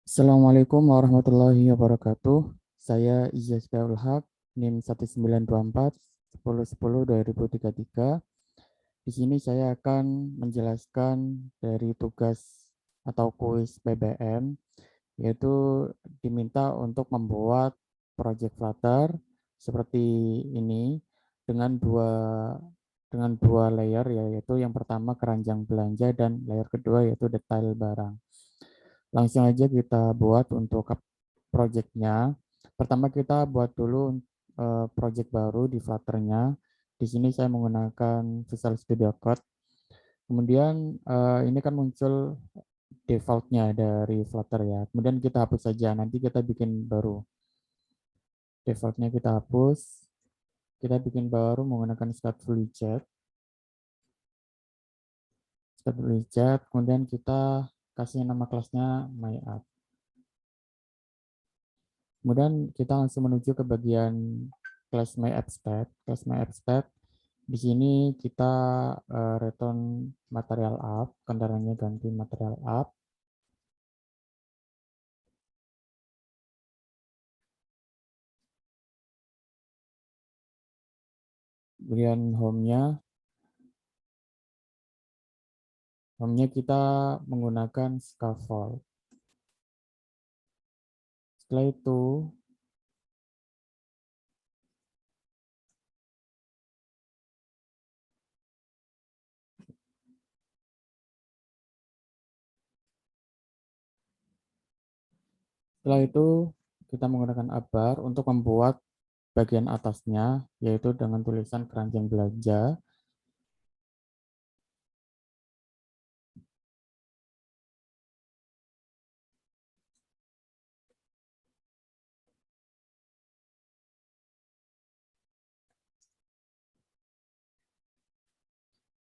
Assalamualaikum warahmatullahi wabarakatuh. Saya Izyas Daul Haq, NIM 1924 1010 2033. Di sini saya akan menjelaskan dari tugas atau kuis PBM, yaitu diminta untuk membuat project Flutter seperti ini dengan dua layer, yaitu yang pertama keranjang belanja dan layer kedua yaitu detail barang. Langsung aja kita buat untuk project-nya. Pertama kita buat dulu project baru di Flutter-nya. Di sini saya menggunakan Visual Studio Code. Kemudian ini kan muncul default-nya dari Flutter ya. Kemudian kita hapus saja. Nanti kita bikin baru. Default-nya kita hapus. Kita bikin baru menggunakan Stateful Widget. Stateful Widget. Kemudian kita kasih nama kelasnya MyApp. Kemudian kita langsung menuju ke bagian class MyAppStat. Class MyAppStat, di sini kita return material up, kendaranya ganti material up. Kemudian home-nya kita menggunakan scaffold. Setelah itu kita menggunakan abar untuk membuat bagian atasnya, yaitu dengan tulisan keranjang belanja.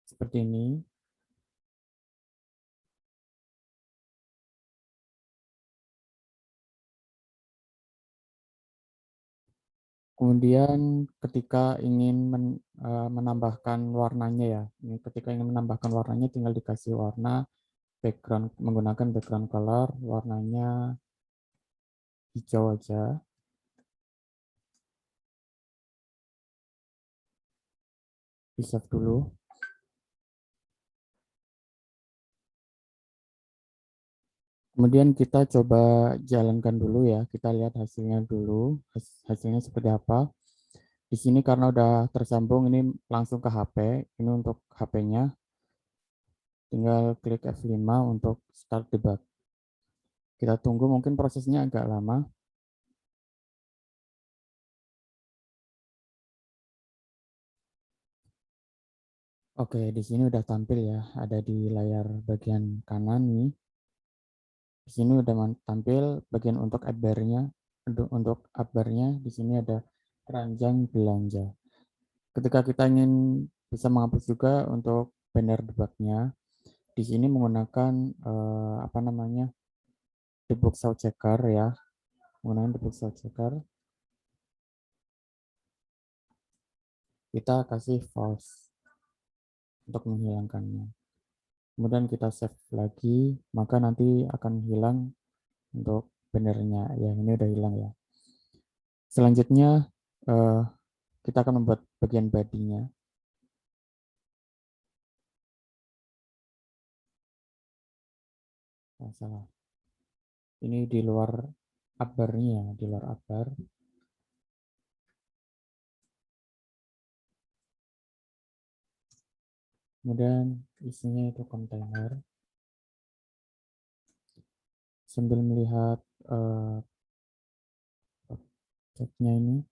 Seperti ini. Kemudian ketika ingin menambahkan warnanya ya, ketika ingin menambahkan warnanya tinggal dikasih warna background menggunakan background color, warnanya hijau aja. Di save dulu. Kemudian kita coba jalankan dulu ya, kita lihat hasilnya dulu, hasilnya seperti apa. Di sini karena udah tersambung, ini langsung ke HP, ini untuk HP-nya. Tinggal klik F5 untuk start debug. Kita tunggu, mungkin prosesnya agak lama. Oke, di sini udah tampil ya, ada di layar bagian kanan nih. Di sini udah tampil bagian untuk app bar-nya. Untuk app bar-nya di sini ada keranjang belanja. Ketika kita ingin bisa menghapus juga untuk banner debug-nya, di sini menggunakan apa namanya? Debug show checker ya. Menggunakan debug show checker, kita kasih false untuk menghilangkannya. Kemudian kita save lagi, maka nanti akan hilang untuk bannernya. Ya, ini udah hilang ya. Selanjutnya kita akan membuat bagian bodinya. Salah. Ini di luar upper-nya, di luar upper. Kemudian isinya itu kontainer. Sambil melihat chatnya ini,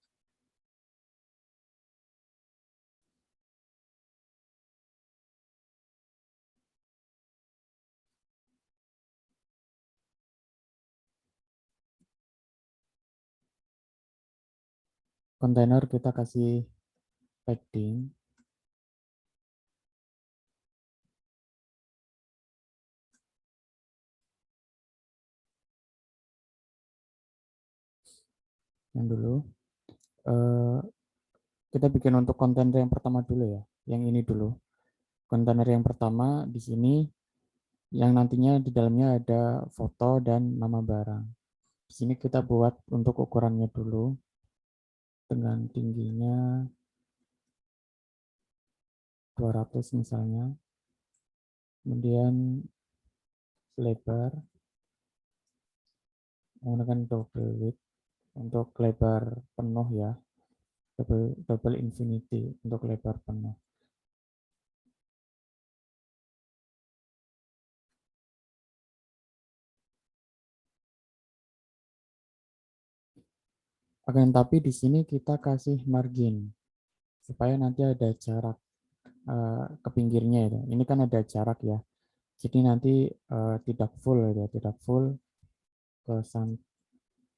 kontainer kita kasih padding. Yang dulu eh, kita bikin untuk kontainer yang pertama dulu ya, yang ini dulu. Kontainer yang pertama di sini yang nantinya di dalamnya ada foto dan nama barang. Di sini kita buat untuk ukurannya dulu dengan tingginya 200 misalnya. Kemudian lebar menggunakan double width untuk lebar penuh ya, double infinity untuk lebar penuh. Akan tapi di sini kita kasih margin supaya nanti ada jarak ke pinggirnya itu. Ini kan ada jarak ya. Jadi nanti tidak full ya, tidak full ke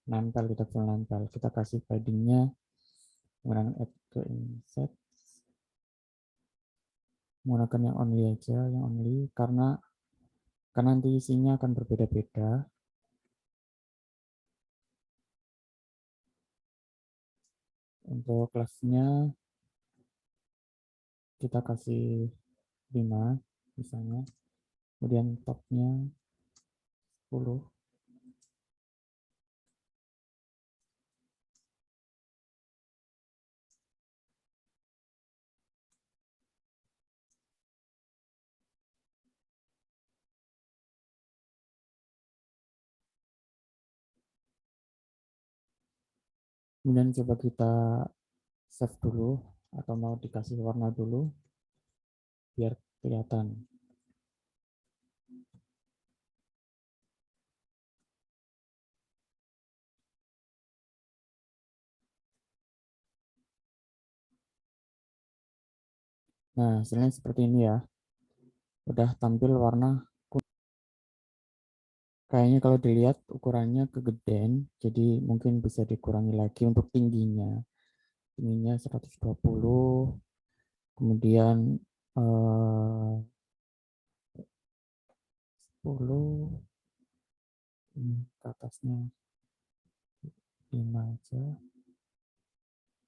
nempel, tidak full nempel. Kita kasih paddingnya menggunakan add to insert, menggunakan yang only aja, yang only karena nanti isinya akan berbeda-beda. Untuk kelasnya kita kasih 5 misalnya, kemudian topnya 10. Kemudian coba kita save dulu atau mau dikasih warna dulu biar kelihatan. Nah, hasilnya seperti ini ya. Udah tampil warna kuning. Kayaknya kalau dilihat ukurannya kegedean, jadi mungkin bisa dikurangi lagi untuk tingginya. Tingginya 120, kemudian 10, ke atasnya 5 aja,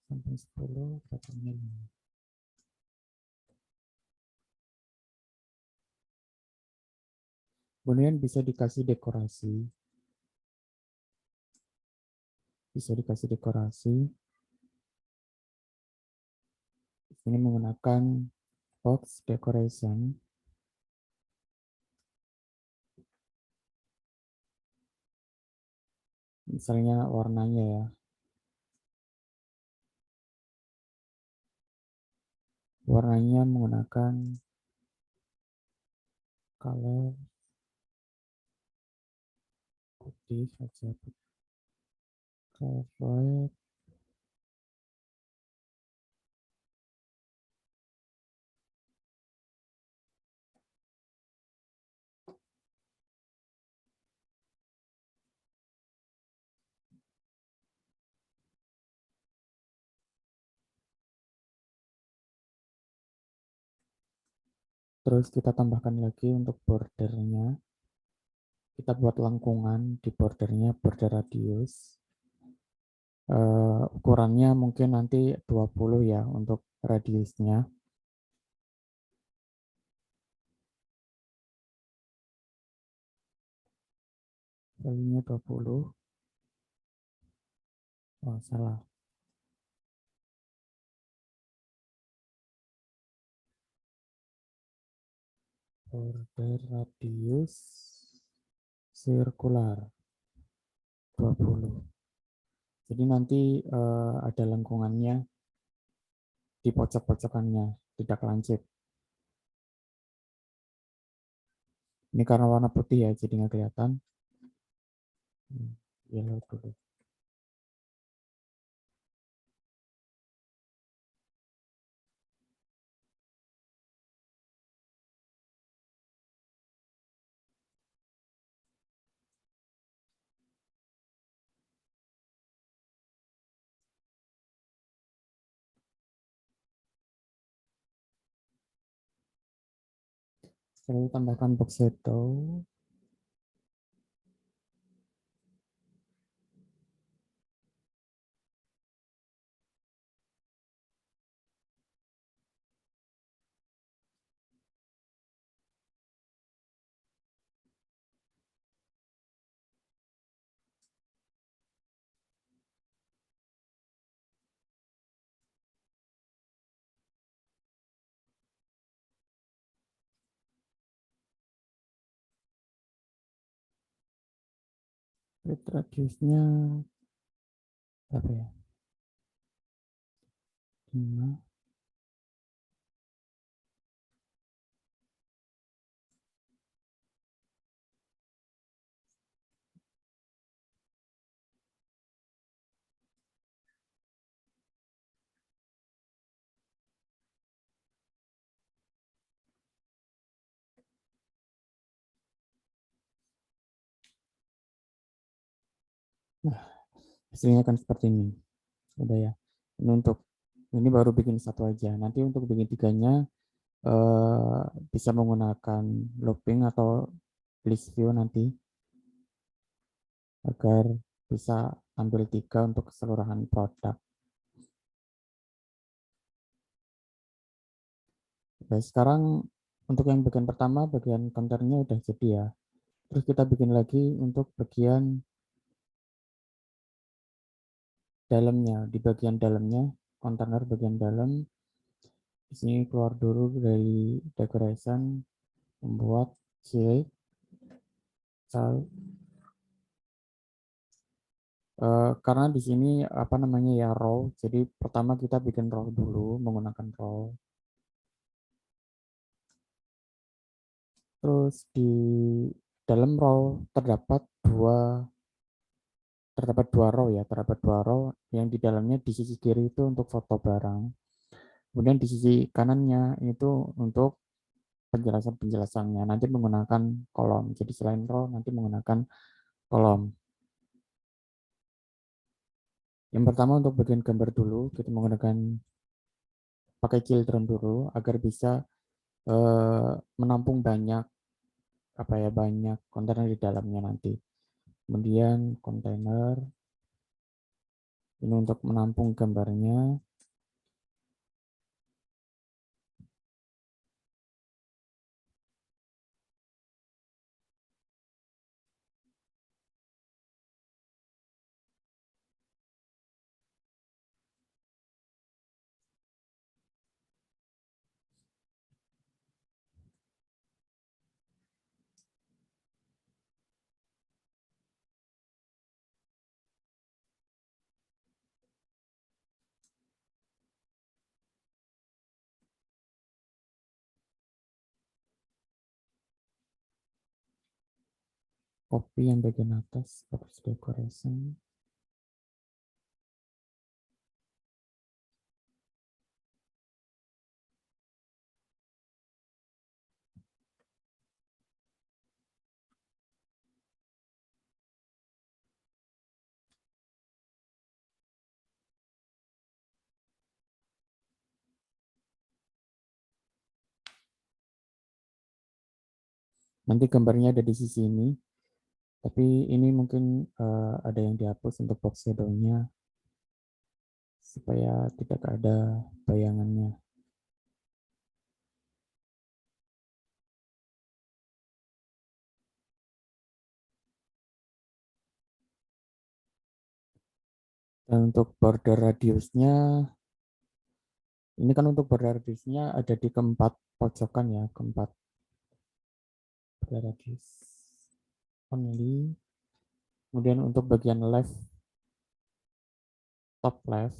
sampai 10, belakangnya 5. Kemudian bisa dikasih dekorasi. Bisa dikasih dekorasi. Ini menggunakan box decoration. Misalnya warnanya ya. Warnanya menggunakan color putih saja. Color red. Terus kita tambahkan lagi untuk bordernya. Kita buat lengkungan di bordernya, border radius. Ukurannya mungkin nanti 20 ya untuk radiusnya. Value-nya 20. Oh, salah. Border radius sirkular 20. Jadi nanti ada lengkungannya di pojok-pojokannya, tidak lancip. Ini karena warna putih ya, jadi nggak kelihatan. Yellow dulu. Saya tambahkan box shadow. Split radiusnya berapa ya? 5. Nah, hasilnya kan seperti ini. Udah ya. Ini baru bikin satu aja. Nanti untuk bikin tiganya bisa menggunakan looping atau list view nanti agar bisa ambil 3 untuk keseluruhan produk. Oke, sekarang untuk yang bagian pertama, bagian konternya udah jadi ya. Terus kita bikin lagi untuk bagian dalamnya. Di bagian dalamnya, kontainer bagian dalam, di sini keluar dulu dari decoration, membuat shape, karena di sini apa namanya ya row. Jadi pertama kita bikin row dulu menggunakan row. Terus di dalam row terdapat dua row ya, terdapat dua row yang di dalamnya di sisi kiri itu untuk foto barang. Kemudian di sisi kanannya itu untuk penjelasan-penjelasannya nanti menggunakan kolom. Jadi selain row nanti menggunakan kolom. Yang pertama untuk bagian gambar dulu kita menggunakan pakai children dulu agar bisa menampung banyak banyak kontainer di dalamnya nanti. Kemudian kontainer ini untuk menampung gambarnya. Copy yang bagian atas, publish decoration. Nanti gambarnya ada di sisi ini, tapi ini mungkin ada yang dihapus untuk box shadow-nya supaya tidak ada bayangannya. Dan untuk border radiusnya, ini kan untuk border radiusnya ada di keempat pojokan ya, keempat border radius only. Kemudian untuk bagian left, top left,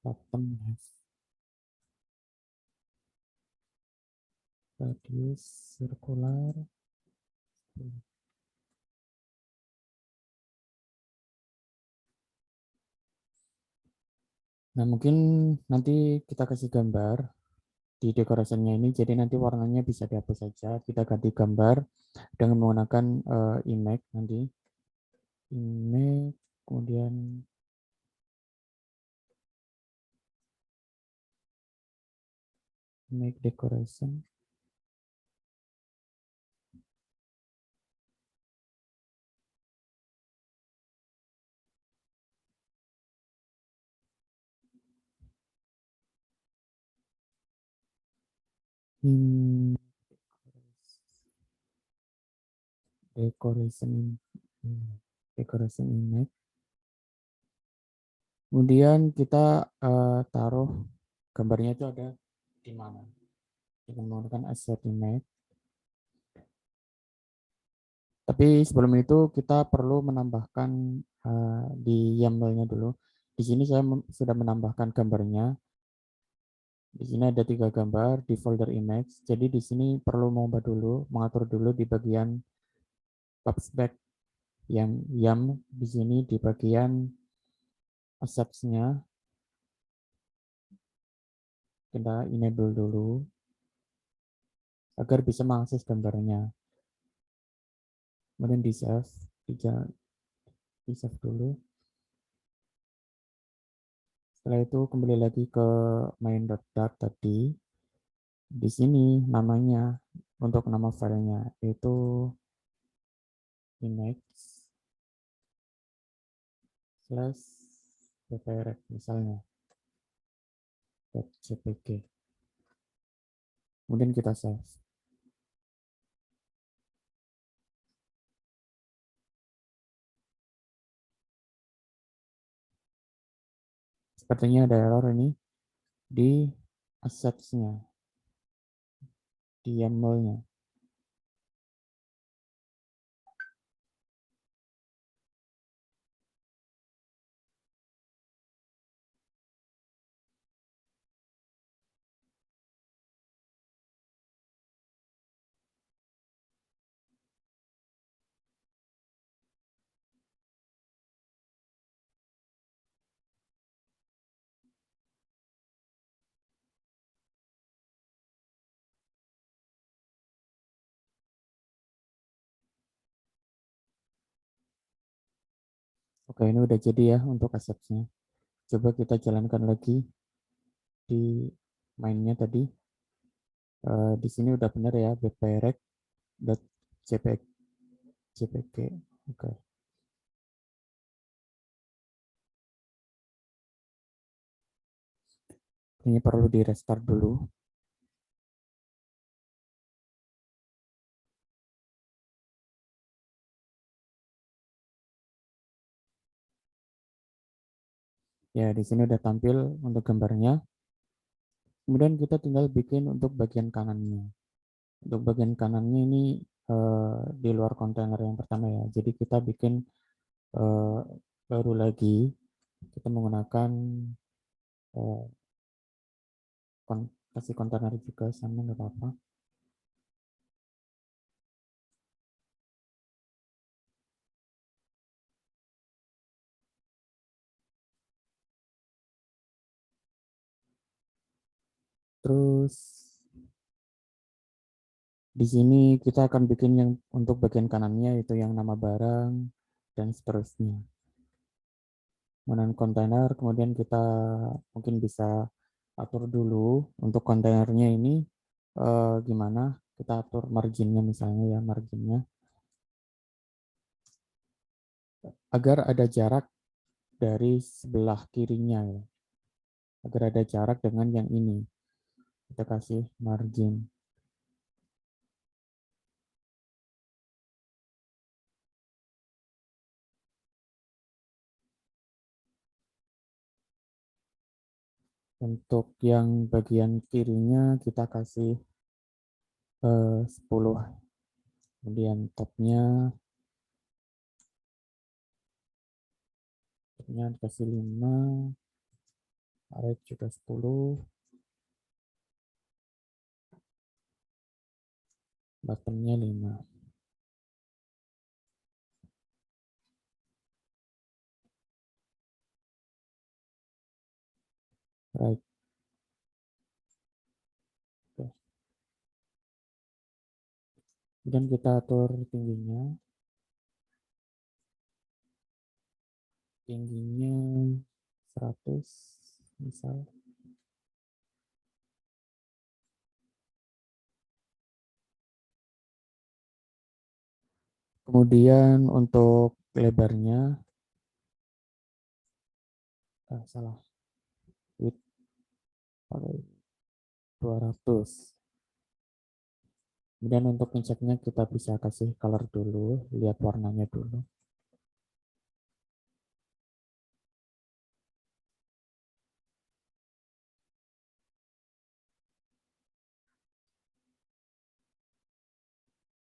bottom left, radius circular. Nah, mungkin nanti kita kasih gambar di dekorasinya ini, jadi nanti warnanya bisa dihapus saja. Kita ganti gambar dengan menggunakan image nanti. Image, kemudian make decoration. Hmm, decoration, decoration image. Kemudian kita taruh gambarnya itu ada di mana. Kita menggunakan asset image. Tapi sebelum itu kita perlu menambahkan di YAML-nya dulu. Di sini saya sudah menambahkan gambarnya. Di sini ada 3 gambar di folder image. Jadi di sini perlu mengubah dulu, mengatur dulu di bagian PubSpec yang YAM di sini di bagian assets-nya. Kita enable dulu agar bisa mengakses gambarnya. Kemudian di save, di save dulu. Setelah itu kembali lagi ke main.dart tadi. Di sini namanya untuk nama filenya itu image slash bprek misalnya .jpg. Kemudian kita save. Sepertinya ada error ini di assets-nya, di YAML-nya. Oke, ini udah jadi ya untuk assets-nya. Coba kita jalankan lagi di mainnya tadi. Di sini udah benar ya, bprek.jpg. Oke. Ini perlu di restart dulu. Ya, di sini udah tampil untuk gambarnya. Kemudian kita tinggal bikin untuk bagian kanannya. Untuk bagian kanannya ini di luar kontainer yang pertama ya. Jadi kita bikin eh, baru lagi. Kita menggunakan eh, kasih kontainer juga sama nggak apa-apa. Terus di sini kita akan bikin yang untuk bagian kanannya itu yang nama barang dan seterusnya. Kemudian kontainer, kemudian kita mungkin bisa atur dulu untuk kontainernya ini gimana kita atur marginnya misalnya ya marginnya agar ada jarak dari sebelah kirinya ya agar ada jarak dengan yang ini kita kasih margin untuk yang bagian kirinya kita kasih 10 kemudian topnya dikasih 5 right juga 10 bottomnya 5 right. Oke. Kemudian kita atur tingginya 100 misal. Kemudian untuk lebarnya salah width 200 Kemudian untuk ngeceknya kita bisa kasih color dulu, lihat warnanya dulu.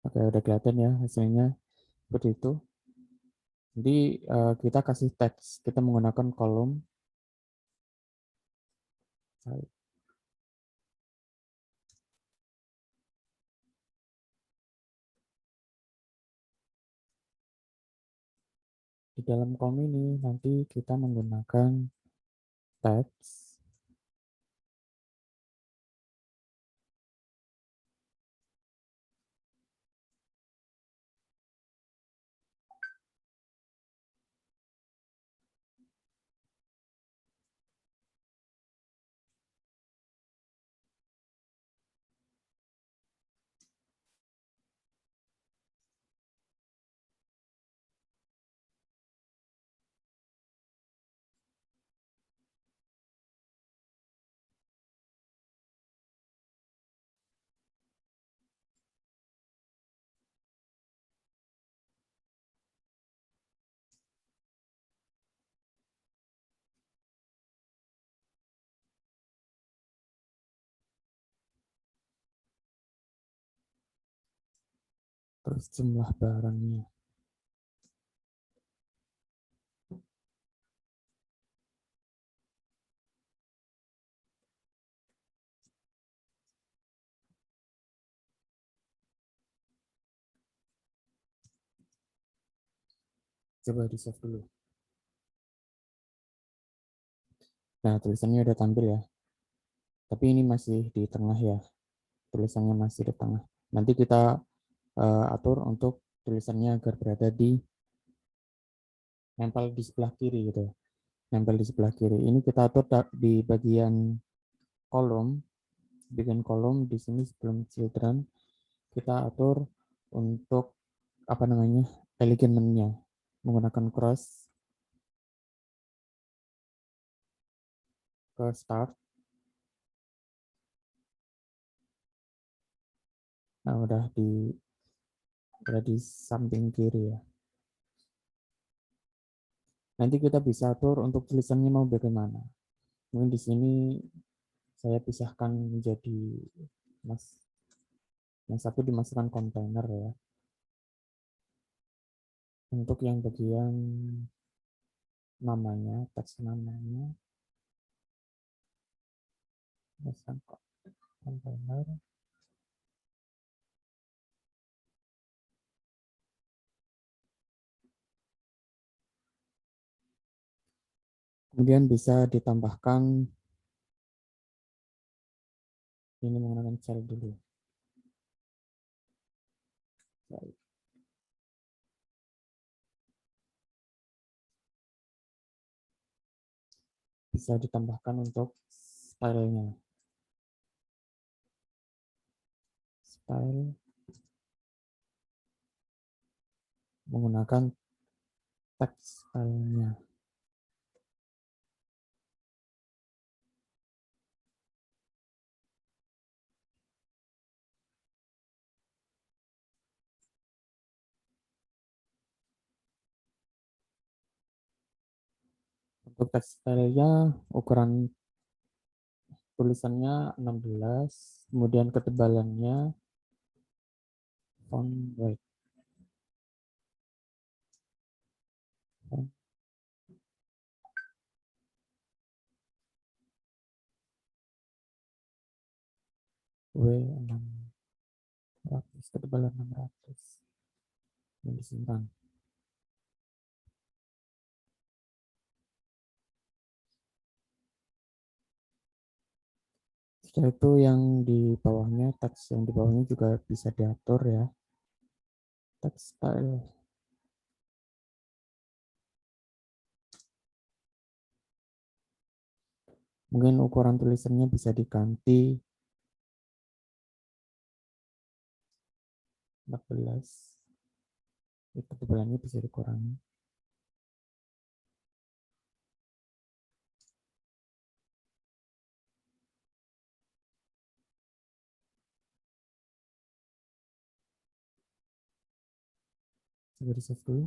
Oke, udah kelihatan ya hasilnya seperti itu. Jadi kita kasih teks, kita menggunakan kolom. Di dalam kolom ini nanti kita menggunakan teks. Terus jumlah barangnya. Coba di save dulu. Nah, tulisannya udah tampil ya. Tapi ini masih di tengah ya. Tulisannya masih di tengah. Nanti kita atur untuk tulisannya agar berada di nempel di sebelah kiri gitu. Nempel di sebelah kiri. Ini kita atur di bagian kolom. Bikin kolom di sini sebelum children kita atur untuk apa namanya? Elegannya menggunakan cross ke start. Nah, udah di samping kiri ya. Nanti kita bisa atur untuk tulisannya mau bagaimana. Mungkin di sini saya pisahkan menjadi mas yang satu dimasukkan kontainer ya. Untuk yang bagian namanya, teks namanya, masukkan kontainer. Kemudian bisa ditambahkan ini menggunakan cell dulu. Bisa ditambahkan untuk stylenya. Style menggunakan teks stylenya. Untuk teks stylenya ukuran tulisannya 16, kemudian ketebalannya font weight. W600, ketebalan 600. Yang disimpan. Setelah itu yang di bawahnya, teks yang di bawahnya juga bisa diatur ya. Teks style. Mungkin ukuran tulisannya bisa diganti 14. Itu ketebalannya bisa dikurangi. Coba di save dulu.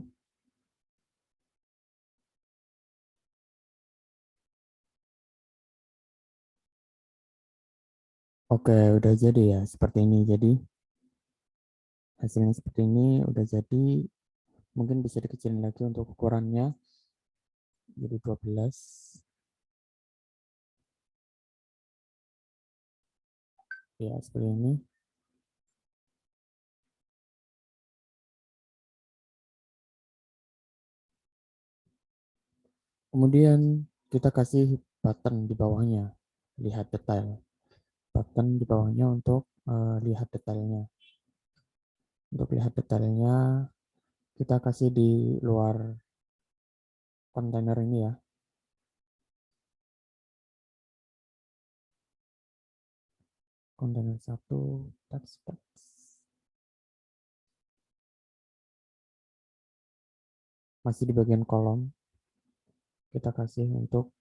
Oke, udah jadi ya seperti ini. Jadi hasilnya seperti ini udah jadi. Mungkin bisa dikecilin lagi untuk ukurannya jadi 12. Ya, seperti ini. Kemudian kita kasih button di bawahnya, lihat detail. Button di bawahnya untuk lihat detailnya. Untuk lihat detailnya, kita kasih di luar kontainer ini ya. Kontainer 1, text. Masih di bagian kolom, kita kasih untuk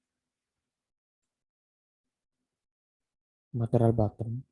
material button.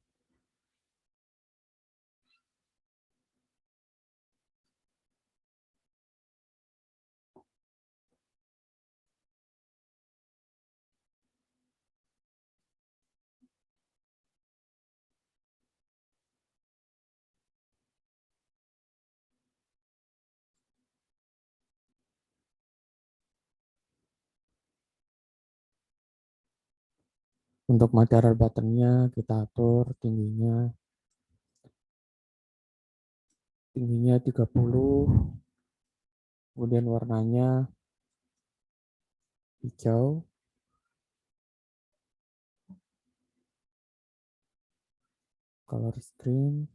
Untuk material buttonnya kita atur tingginya 30, kemudian warnanya hijau, color screen,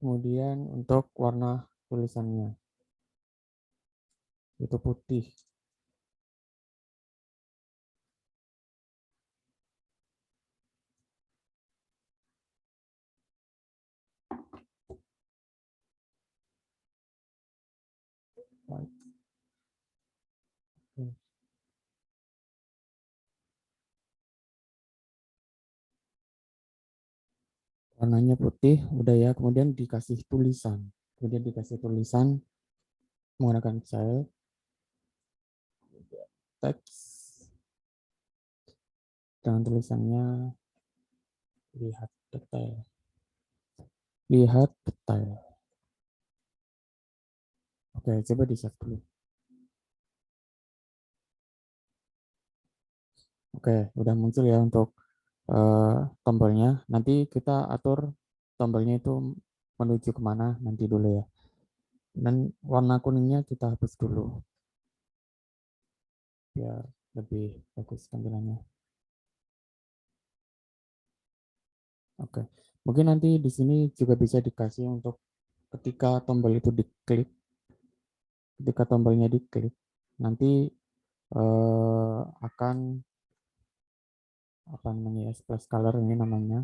kemudian untuk warna tulisannya itu putih. Warnanya putih, udah ya. Kemudian dikasih tulisan. Menggunakan style teks dengan tulisannya lihat detail. Lihat detail. Oke, coba di save dulu. Oke, udah muncul ya untuk tombolnya. Nanti kita atur tombolnya itu menuju kemana nanti dulu ya. Dan warna kuningnya kita hapus dulu biar lebih bagus tampilannya. Oke, mungkin nanti di sini juga bisa dikasih untuk ketika tombol itu diklik, ketika tombolnya diklik, nanti akan apa namanya ya, splash color ini namanya,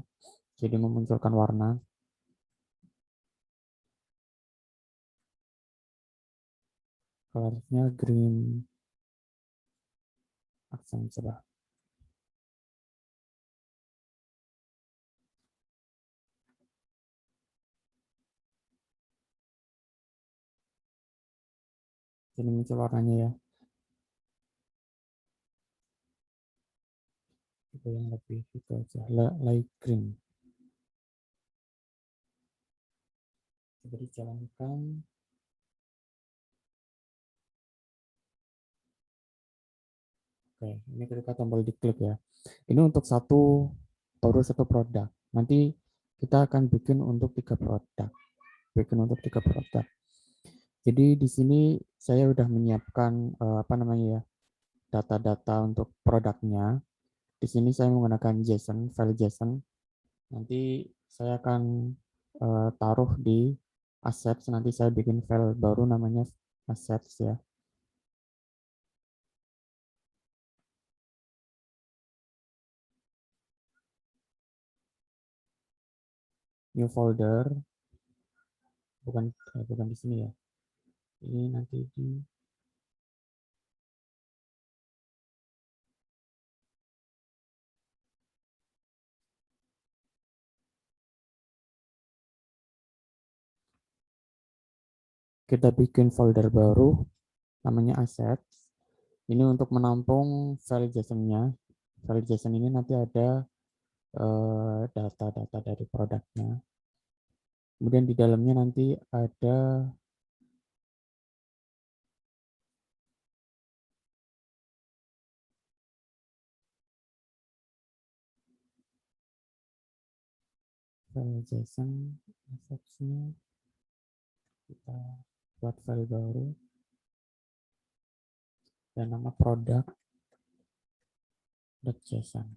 jadi memunculkan warna. Colornya green accent coba. Jadi muncul warnanya ya. Itu yang lebih itu aja, light green. Coba dijalankan. Oke, ini ketika tombol diklik ya. Ini untuk baru satu produk. Nanti kita akan bikin untuk 3 produk. Jadi di sini saya udah menyiapkan apa namanya ya, data-data untuk produknya. Di sini saya menggunakan JSON, file JSON. Nanti saya akan taruh di assets. Nanti saya bikin file baru namanya assets ya. New folder, bukan di sini ya. Ini nanti di kita bikin folder baru namanya assets. Ini untuk menampung file JSON-nya. File JSON ini nanti ada data-data dari produknya. Kemudian di dalamnya nanti ada file JSON assets-nya. Kita buat file baru dan nama product.json.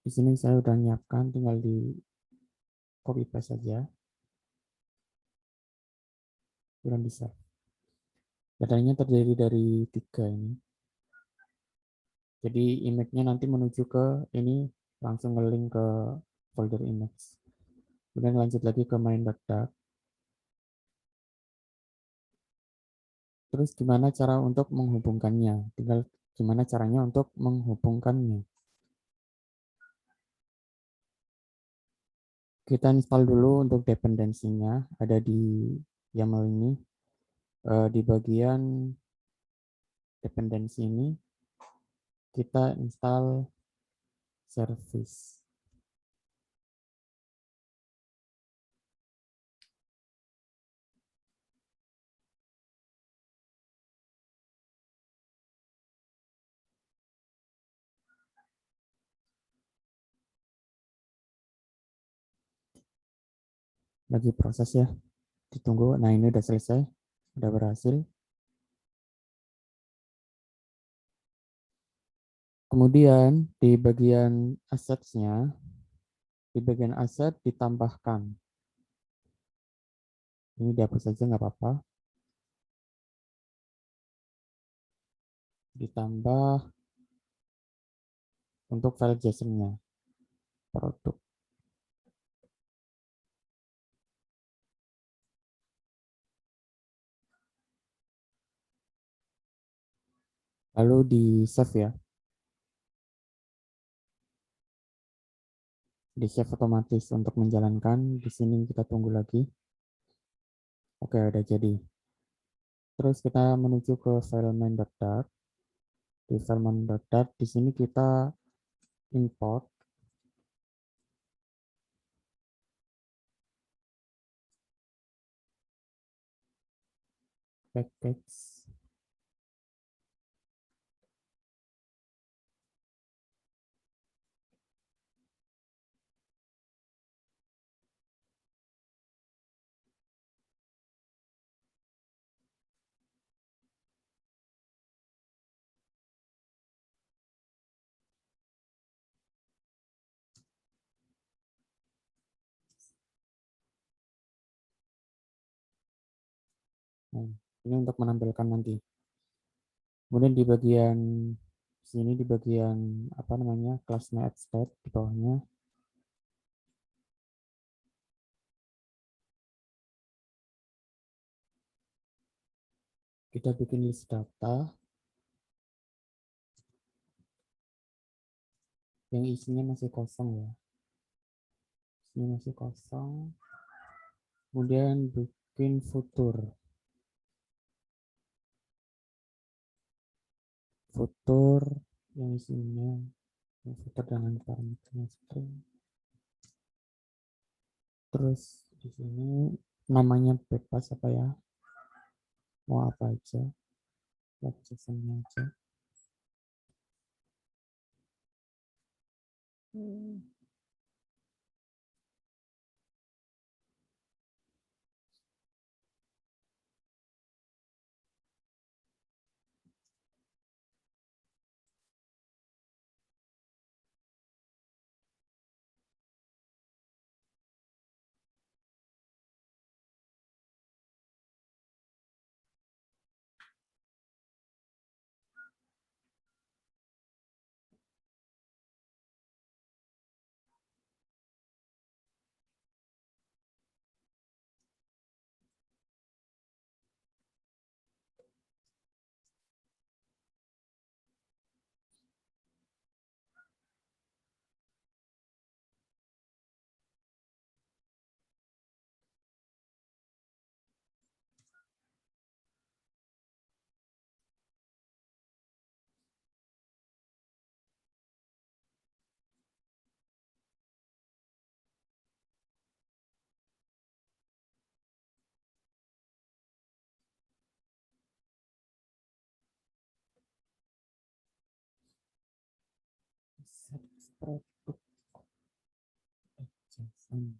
Di sini saya udah nyiapkan, tinggal di copy paste saja. Belum bisa. Datanya terdiri dari 3 ini. Jadi image-nya nanti menuju ke ini, langsung nge-link ke folder image. Kemudian lanjut lagi ke main.dat. Terus gimana cara untuk menghubungkannya? Tinggal gimana caranya untuk menghubungkannya. Kita install dulu untuk dependensinya, ada di YAML ini. Di bagian dependensi ini, kita install service. Lagi proses ya, ditunggu. Nah, ini udah selesai, udah berhasil. Kemudian di bagian assets-nya, di bagian aset ditambahkan. Ini dihapus saja nggak apa-apa. Ditambah untuk file JSON-nya, produk. Lalu di save ya. Di save otomatis untuk menjalankan. Di sini kita tunggu lagi. Oke, udah jadi. Terus kita menuju ke file main.dat. Di file main.dat, di sini kita import package. Nah, ini untuk menampilkan nanti. Kemudian di bagian sini, di bagian apa namanya, kelasnya add state di bawahnya, kita bikin list data yang isinya masih kosong ya. Isinya masih kosong. Kemudian bikin futur. Futur yang isinya futur dengan parameternya string. Terus di sini namanya bebas apa ya? Mau apa aja? JSON-nya aja. produk JSON.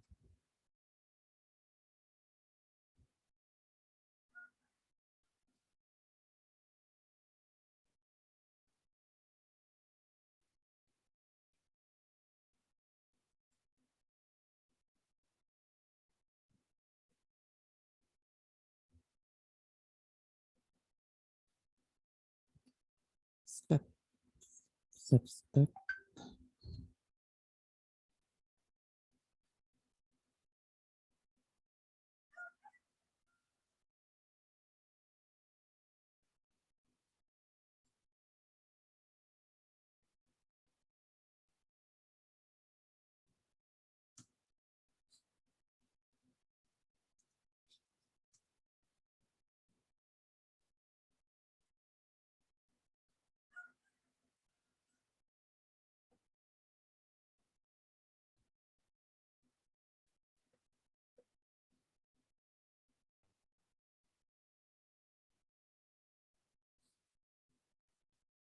Step step.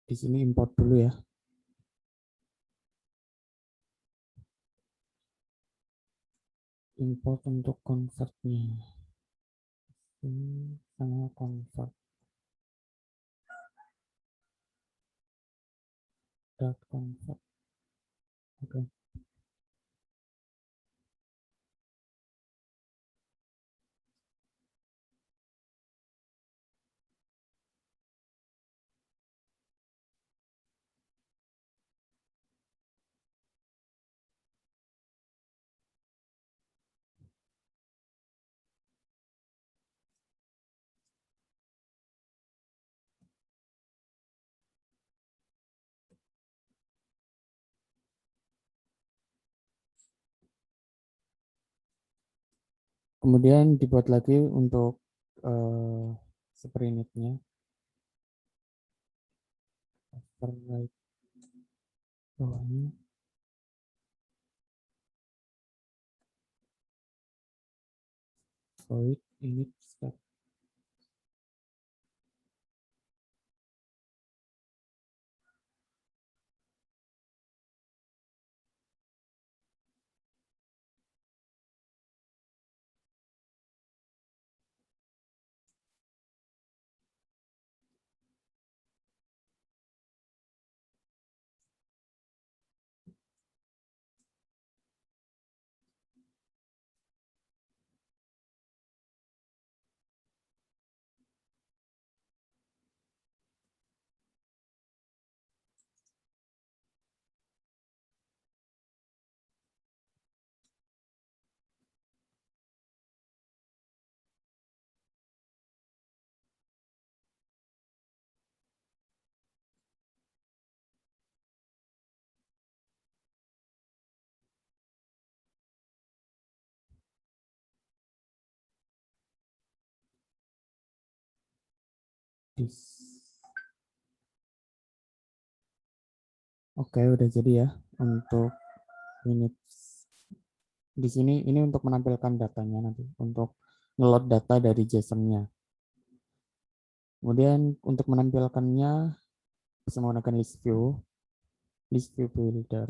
Di sini import dulu ya. Import untuk convertnya. Ini sama convert. Convert. Oke. Kemudian dibuat lagi untuk sprintnya. Override bawahnya. Void init step. Oke, udah jadi ya untuk minutes. Di sini ini untuk menampilkan datanya nanti, untuk ngeload data dari JSON-nya. Kemudian untuk menampilkannya bisa menggunakan list view builder.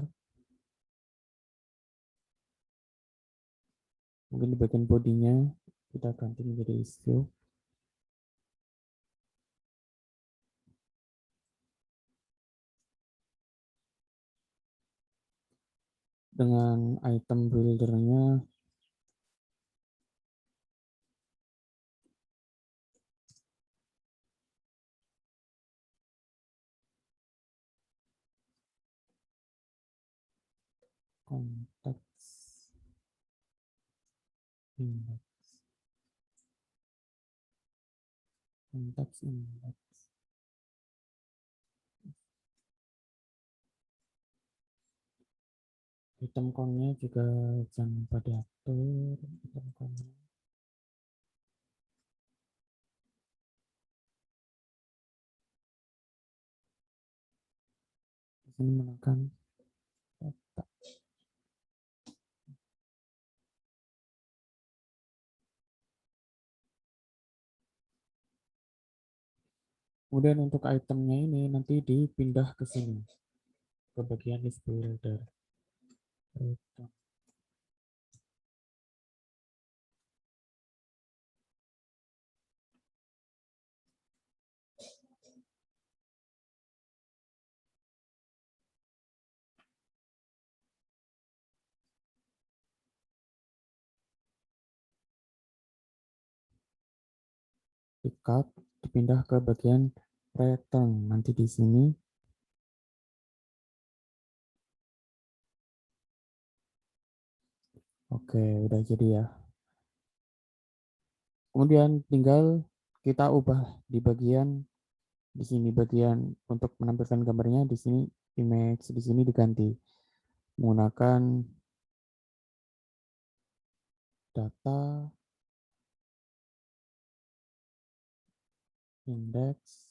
Mungkin di bagian bodinya kita ganti menjadi list view. Dengan item buildernya konteks index, konteks index. Item count-nya juga jangan lupa diatur. Item count-nya. Di sini menekan data. Kemudian untuk itemnya ini nanti dipindah ke sini, ke bagian list builder. Pick dipindah ke bagian return. Nanti di sini oke, udah jadi ya. Kemudian tinggal kita ubah di bagian di sini, bagian untuk menampilkan gambarnya di sini, image di sini diganti menggunakan data index,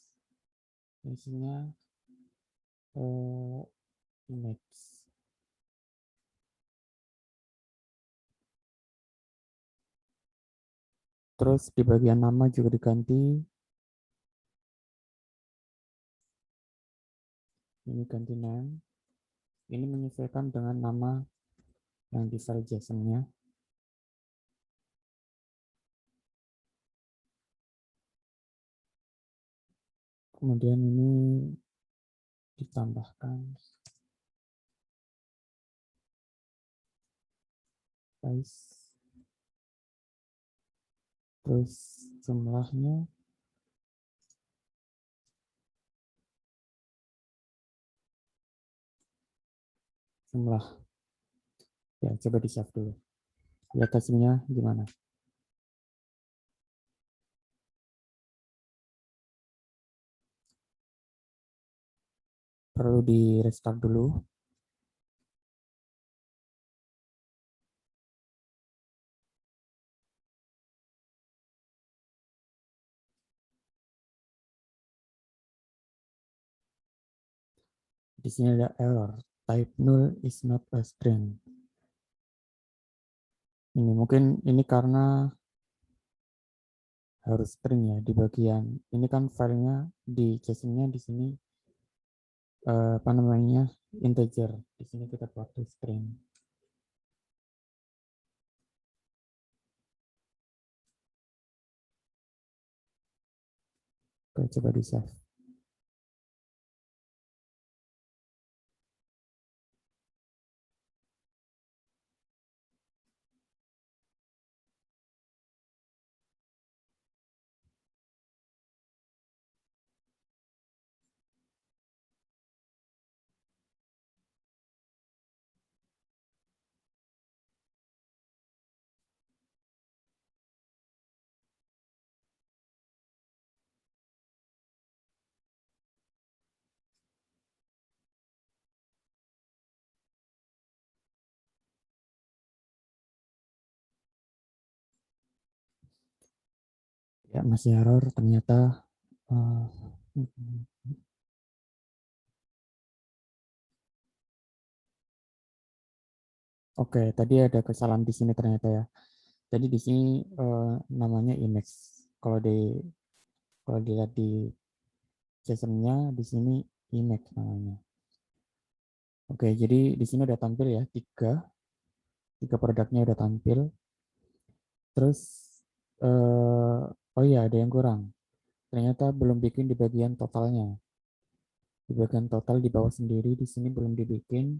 isinya image. Terus di bagian nama juga diganti. Ini ganti name. Ini menyesuaikan dengan nama yang di file JSON-nya. Kemudian ini ditambahkan size. Terus jumlahnya jumlah. Ya, coba di save dulu. Lihat hasilnya gimana. Perlu di restart dulu. Di sini ada error. Type null is not a string. Ini mungkin ini karena harus string ya di bagian ini kan filenya di JSON-nya di sini apa namanya integer. Di sini kita buat string. Oke, coba di save. Ya, masih error ternyata. uh, Oke, tadi ada kesalahan di sini ternyata ya. Jadi di sini namanya image. Kalau di kalau dilihat di JSON-nya di sini image namanya. Oke, jadi di sini udah tampil ya tiga produknya udah tampil. Terus oh iya ada yang kurang. Ternyata belum bikin di bagian totalnya. Di bagian total di bawah sendiri di sini belum dibikin.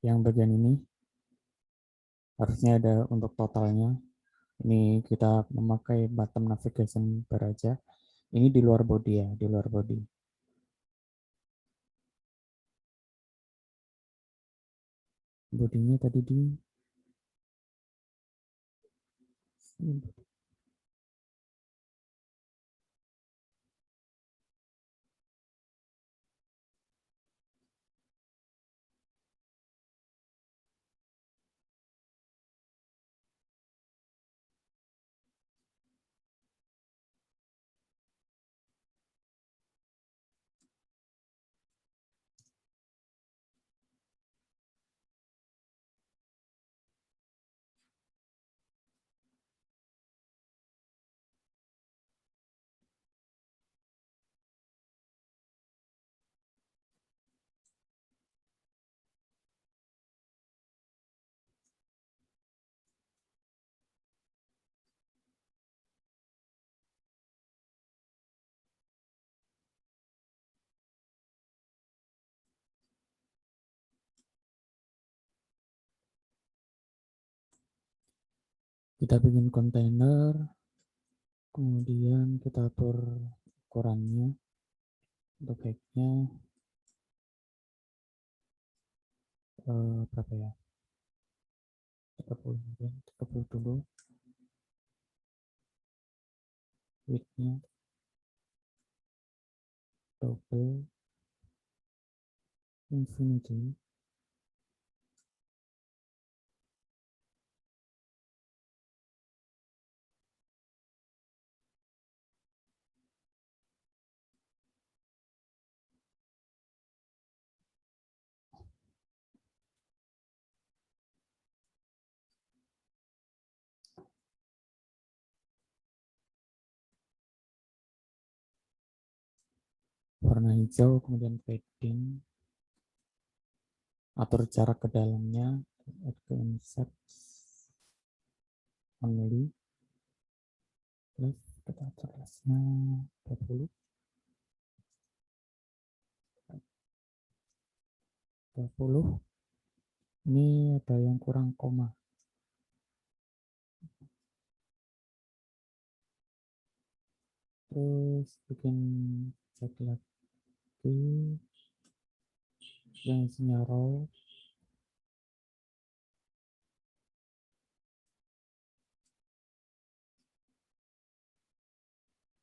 Yang bagian ini harusnya ada untuk totalnya. Ini kita memakai bottom navigation bar aja. Ini di luar body ya, di luar body. Bodinya tadi di Kita bikin kontainer, kemudian kita atur ukurannya. Untuk height-nya berapa ya? 30 mungkin, 30 dulu. Width-nya double infinity. Warna hijau, kemudian padding, atur jarak ke dalamnya, add ke insert only, terus kita atur lesnya 20, 20. Ini ada yang kurang koma, terus bikin cek lagi yang isinya row.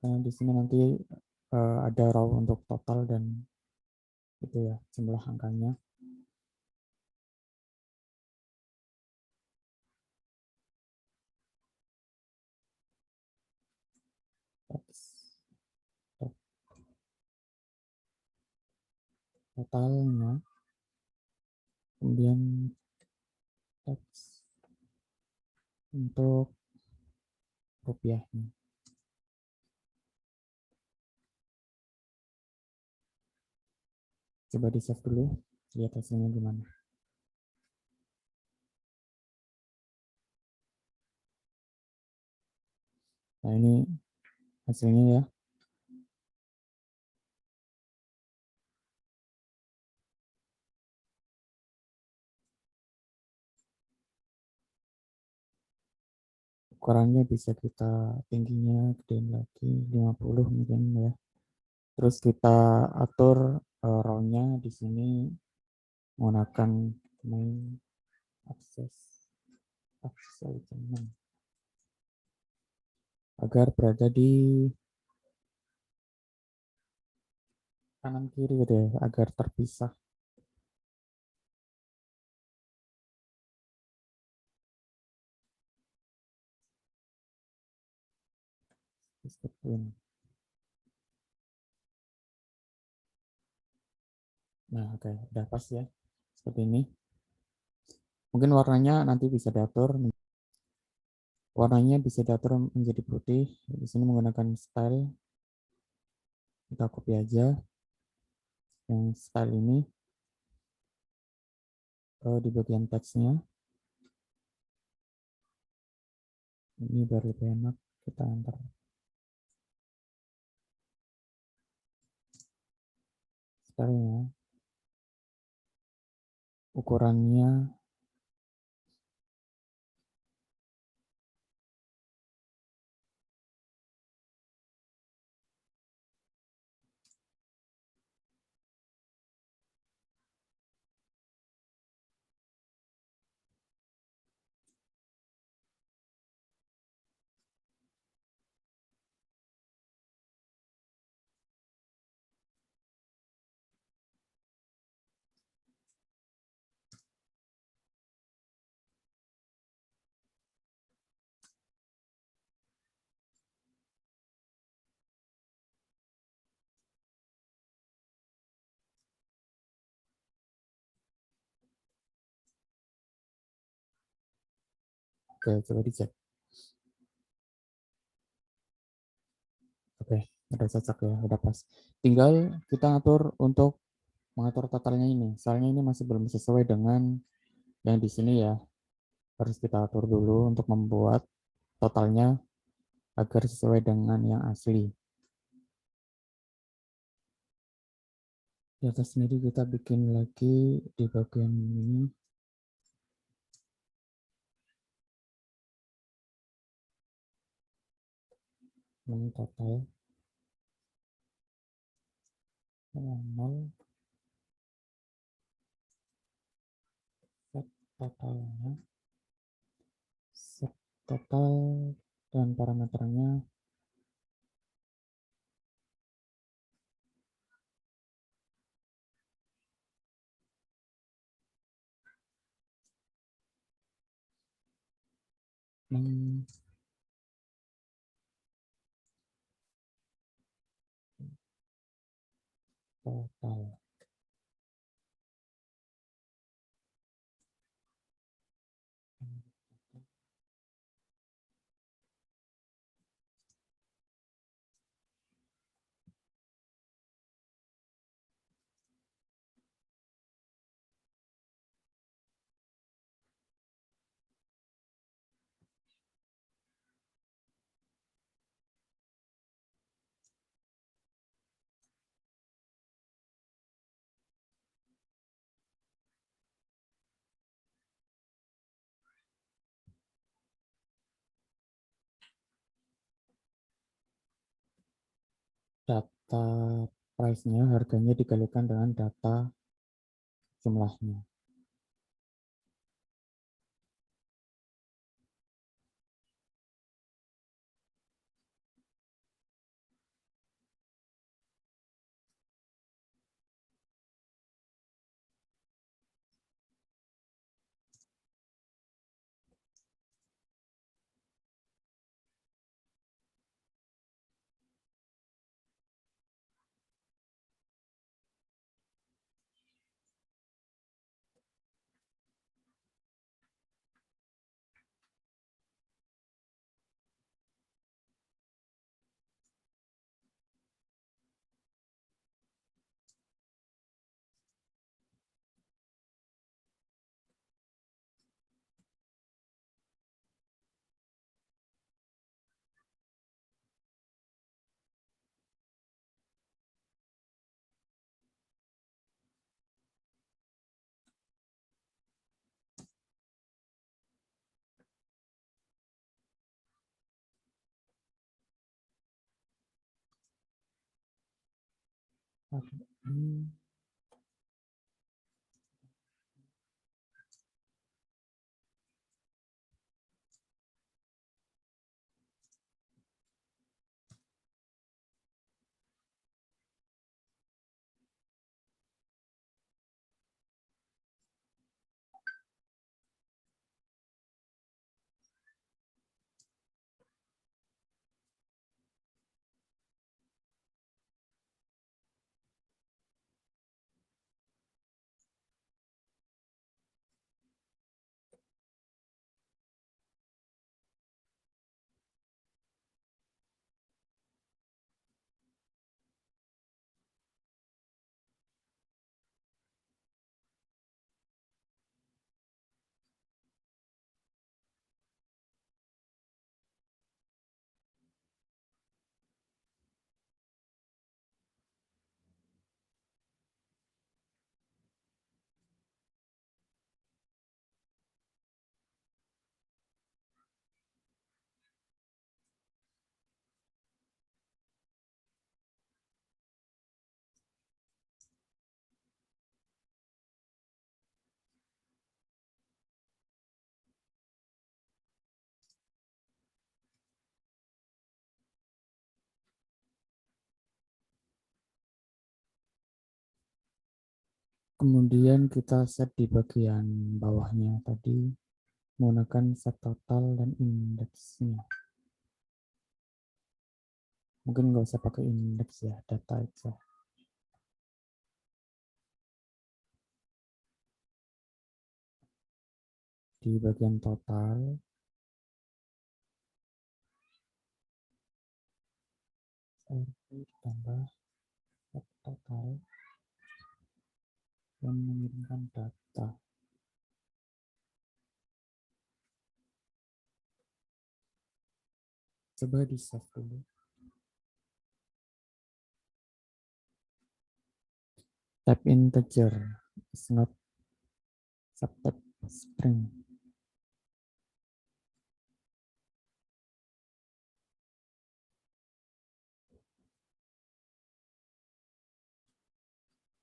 Karena di sini nanti ada row untuk total dan itu ya jumlah angkanya. Totalnya, kemudian teks untuk rupiahnya. Coba di save dulu, lihat hasilnya gimana. Nah ini hasilnya ya. Ukurannya bisa kita tingginya gedein lagi 50 mungkin ya. Terus kita atur row-nya di sini menggunakan main access element agar berada di kanan kiri gitu ya, agar terpisah. Nah, oke, udah pas ya. Seperti ini. Mungkin warnanya nanti bisa diatur. Warnanya bisa diatur menjadi putih. Di sini menggunakan style. Kita copy aja yang style ini di bagian teksnya. Ini biar lebih enak. Kita enter. Stylenya. Ukurannya. Oke, coba dicek. Oke, udah cocok ya, udah pas. Tinggal kita atur untuk mengatur totalnya ini. Soalnya ini masih belum sesuai dengan yang di sini ya. Harus kita atur dulu untuk membuat totalnya agar sesuai dengan yang asli. Di atas sendiri kita bikin lagi di bagian ini. total 0, set totalnya, set total dan parameternya total. Data price-nya, harganya dikalikan dengan data jumlahnya. Kemudian kita set di bagian bawahnya tadi menggunakan set total dan indeksnya. Mungkin nggak usah pakai indeks ya, data aja. Di bagian total, ditambah set total dan mengirimkan data. Coba di save dulu. Type integer is not subtype string.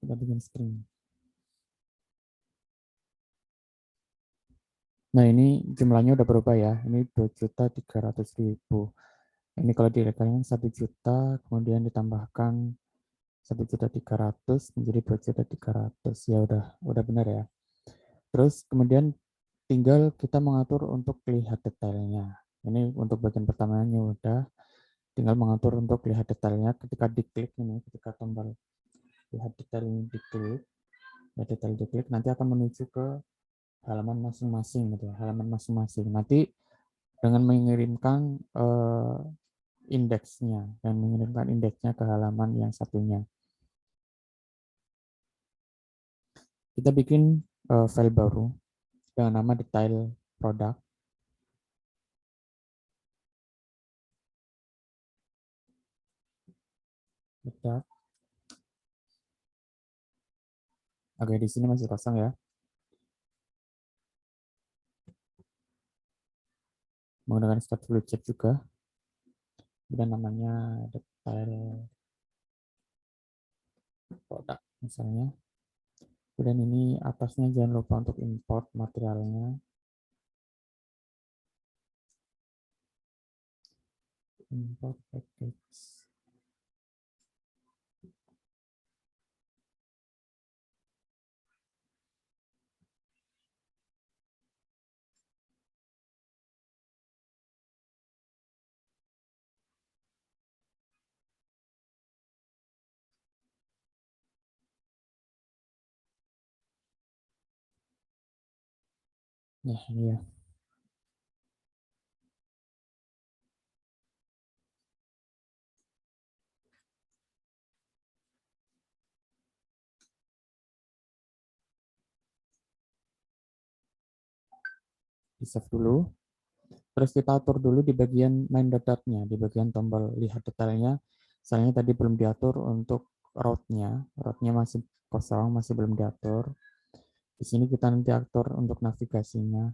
Kita bikin string. Nah, ini jumlahnya udah berubah ya. Ini 2.300.000. Ini kalau dikalikan 1 juta, kemudian ditambahkan 1.300.000 menjadi 2.300.000. Ya udah benar ya. Terus kemudian tinggal kita mengatur untuk lihat detailnya. Ini untuk bagian pertamanya udah. Tinggal mengatur untuk lihat detailnya ketika diklik ini, ketika tombol lihat detail ini diklik, ya detail diklik, nanti akan menuju ke halaman masing-masing gitu ya, halaman masing-masing. Nanti dengan mengirimkan indeksnya dan mengirimkan indeksnya ke halaman yang satunya. Kita bikin file baru dengan nama detail product. Product. Oke, di sini masih kosong ya. Menggunakan start blue check juga. Dan namanya detail product misalnya. Kemudian ini atasnya jangan lupa untuk import materialnya. Import package. Nah, ini ya. Di save dulu. Terus kita atur dulu di bagian main dotnya, di bagian tombol lihat detailnya. Misalnya tadi belum diatur untuk route-nya masih kosong, masih belum diatur. Di sini kita nanti atur untuk navigasinya.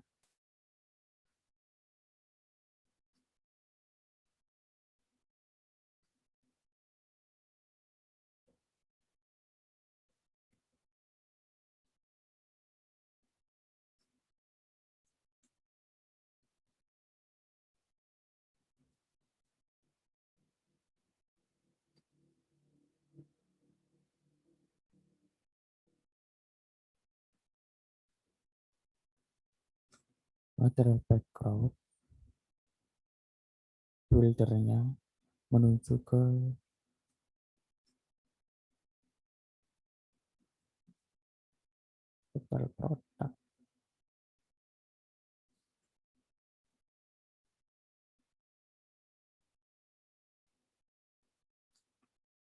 Material background, buildernya menuju ke detail produk.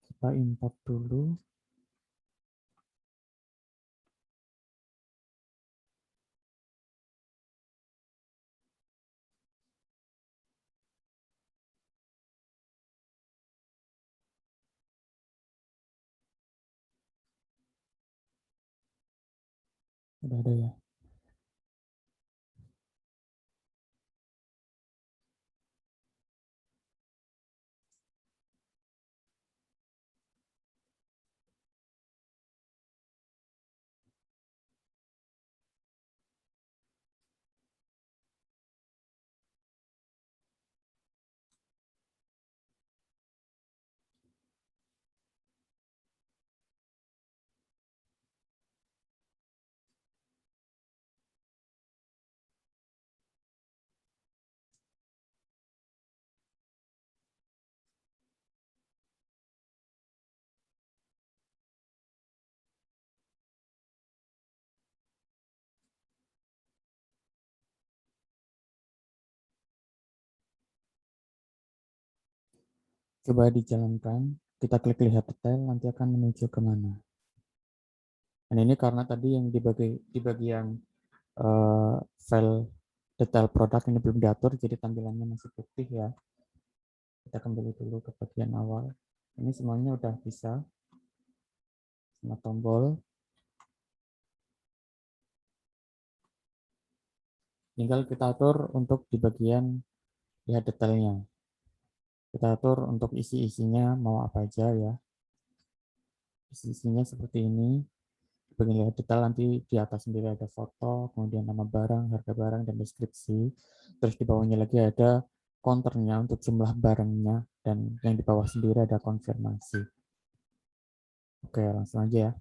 Kita import dulu. Udah ada ya. Coba dijalankan. Kita klik lihat detail, nanti akan menuju kemana. Dan ini karena tadi yang di bagian file detail produk ini belum diatur, jadi tampilannya masih putih ya. Kita kembali dulu ke bagian awal. Ini semuanya udah bisa. Sama tombol. Tinggal kita atur untuk di bagian lihat detailnya. Kita atur untuk isi-isinya mau apa aja ya. Isinya seperti ini. Bagian lihat detail nanti di atas sendiri ada foto, kemudian nama barang, harga barang, dan deskripsi. Terus di bawahnya lagi ada counternya untuk jumlah barangnya, dan yang di bawah sendiri ada konfirmasi. Oke, langsung aja ya.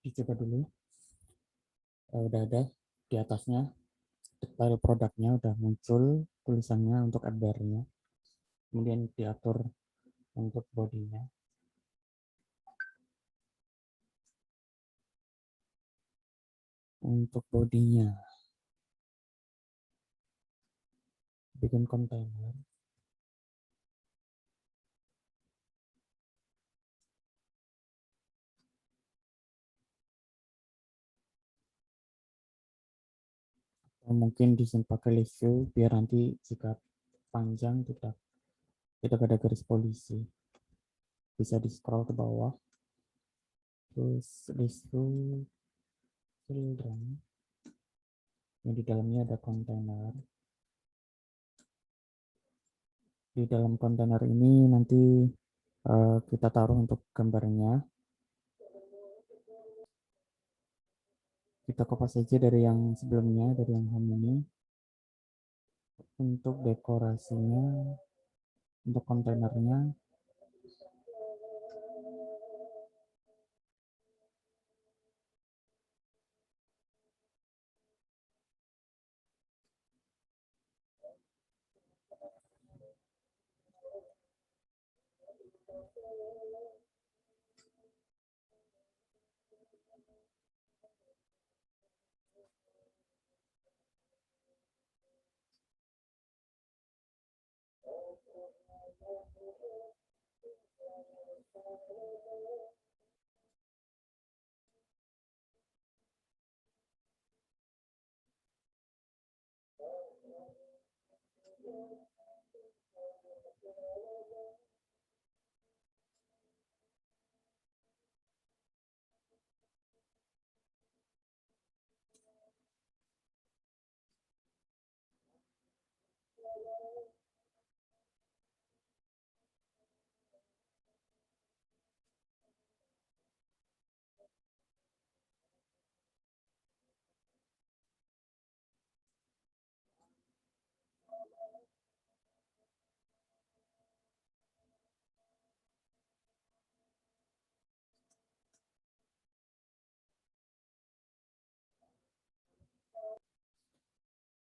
Dicoba dulu. Udah ada di atasnya detail produknya udah muncul tulisannya untuk adbarnya. Kemudian diatur untuk bodinya. Untuk bodinya, bikin kontainer. Atau mungkin disimpan pakai list view biar nanti jika panjang tidak ada garis polisi. Bisa di scroll ke bawah. Terus list view children. Yang di dalamnya ada kontainer. Di dalam kontainer ini nanti kita taruh untuk gambarnya. Kita kopas saja dari yang sebelumnya, dari yang home ini. Untuk dekorasinya, untuk kontainernya,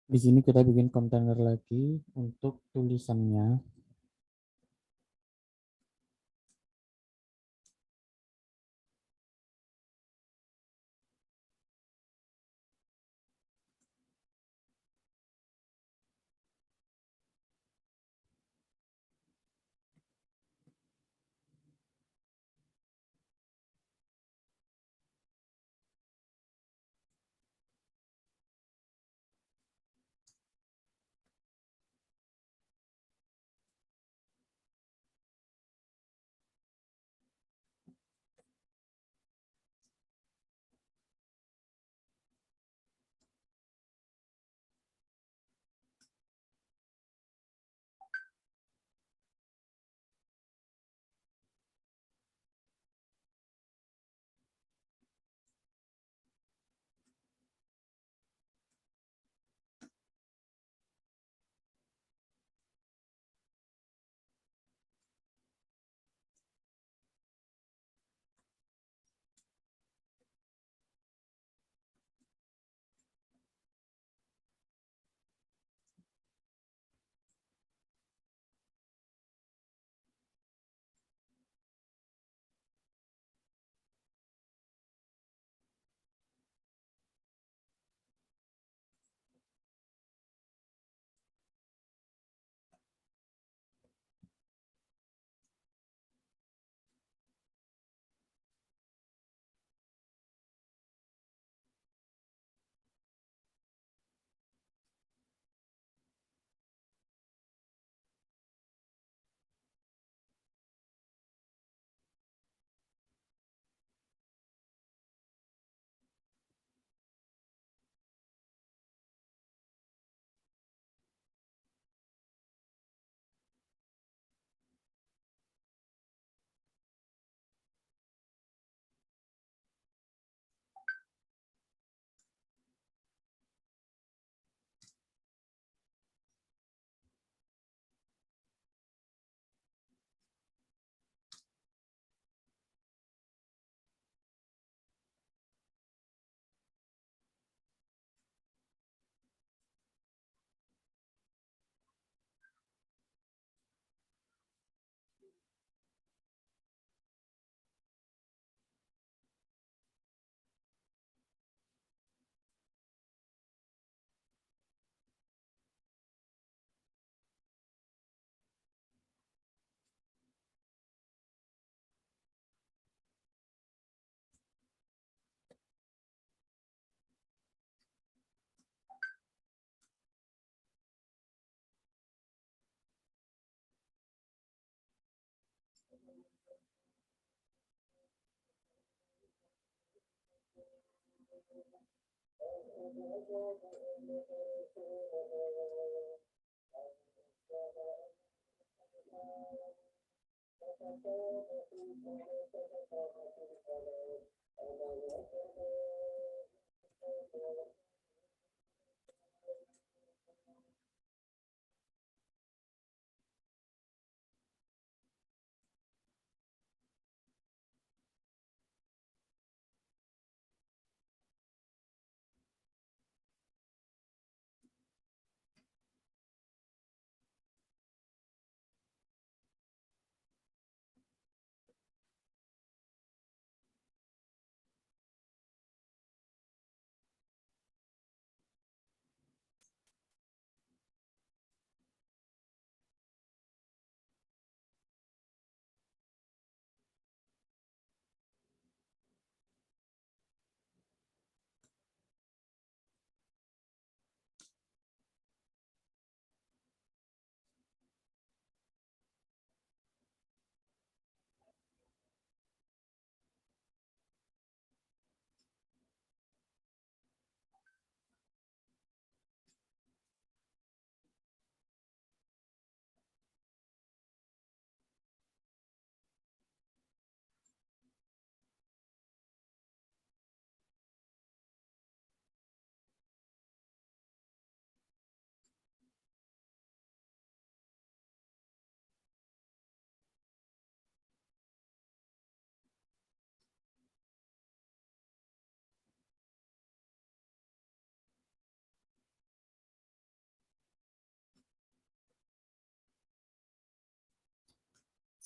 di sini kita bikin kontainer lagi untuk tulisannya.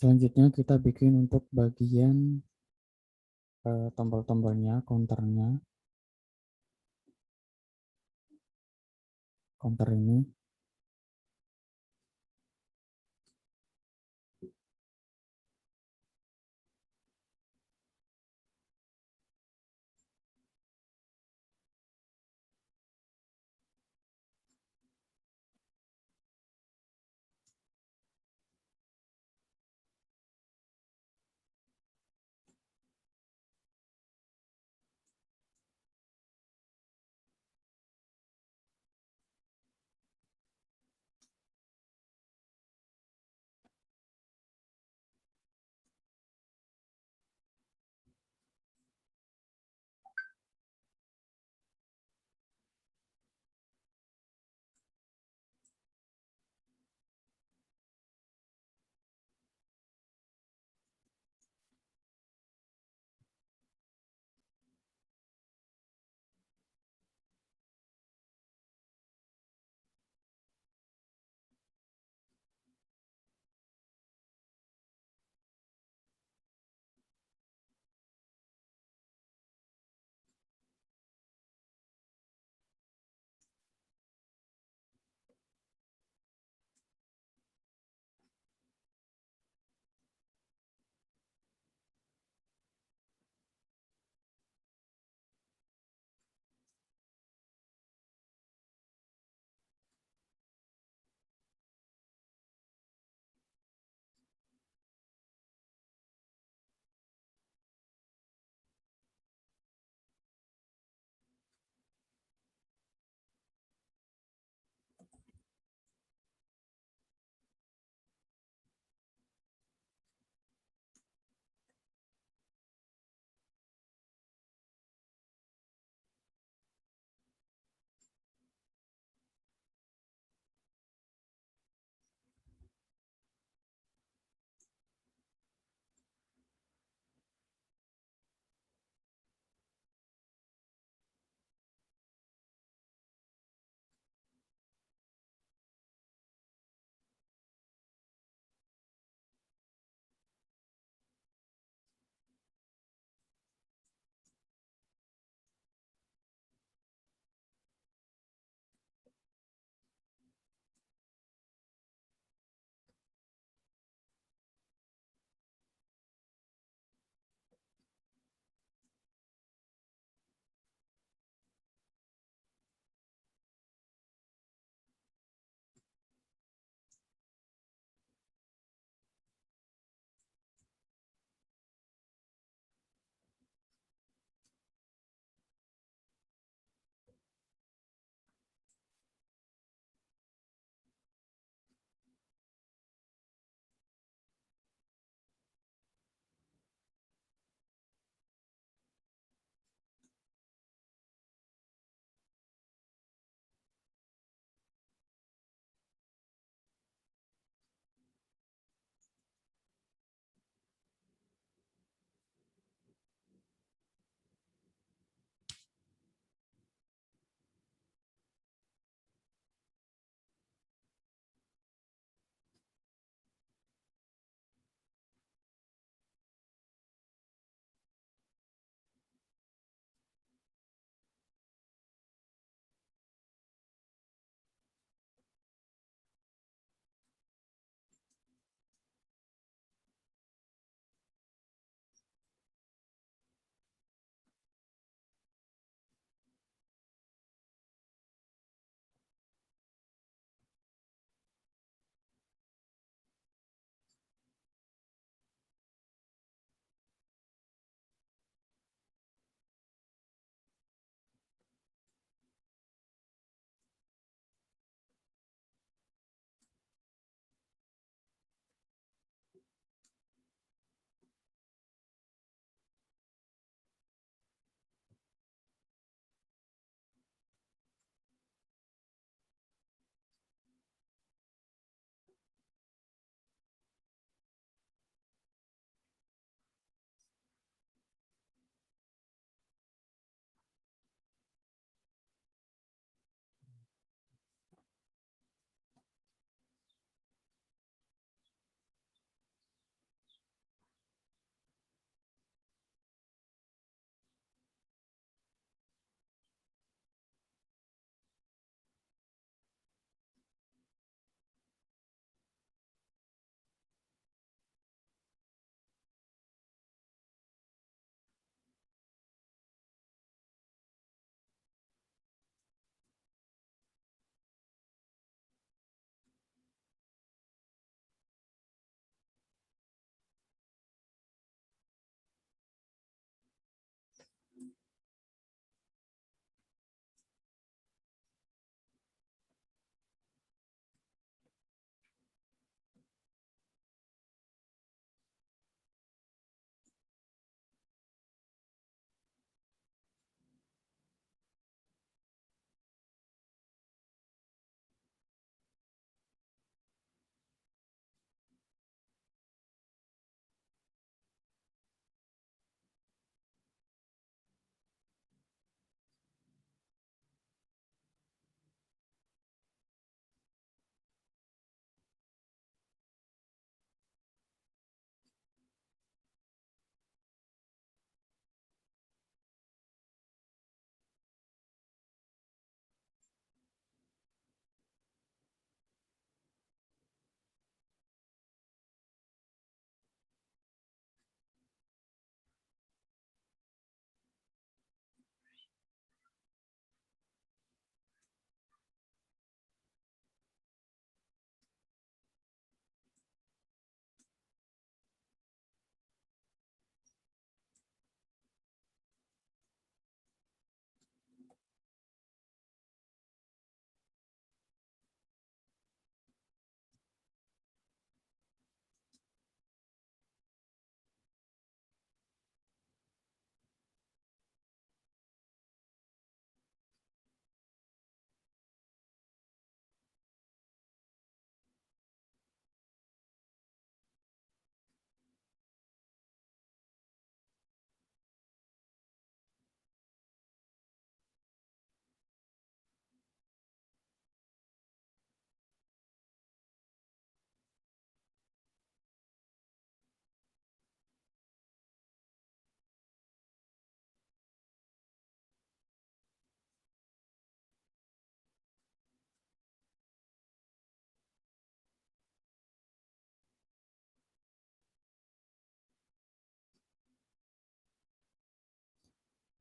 Selanjutnya kita bikin untuk bagian tombol-tombolnya, counter ini.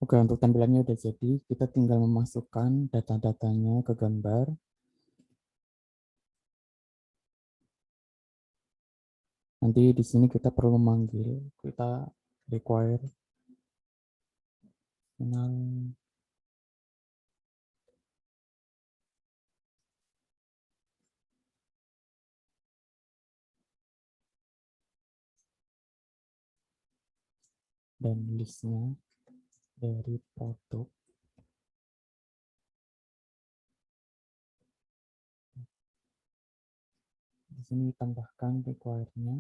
Oke, untuk tampilannya udah jadi, kita tinggal memasukkan data-datanya ke gambar. Nanti di sini kita perlu memanggil, kita require final dan listnya dari produk. Di sini tambahkan require-nya.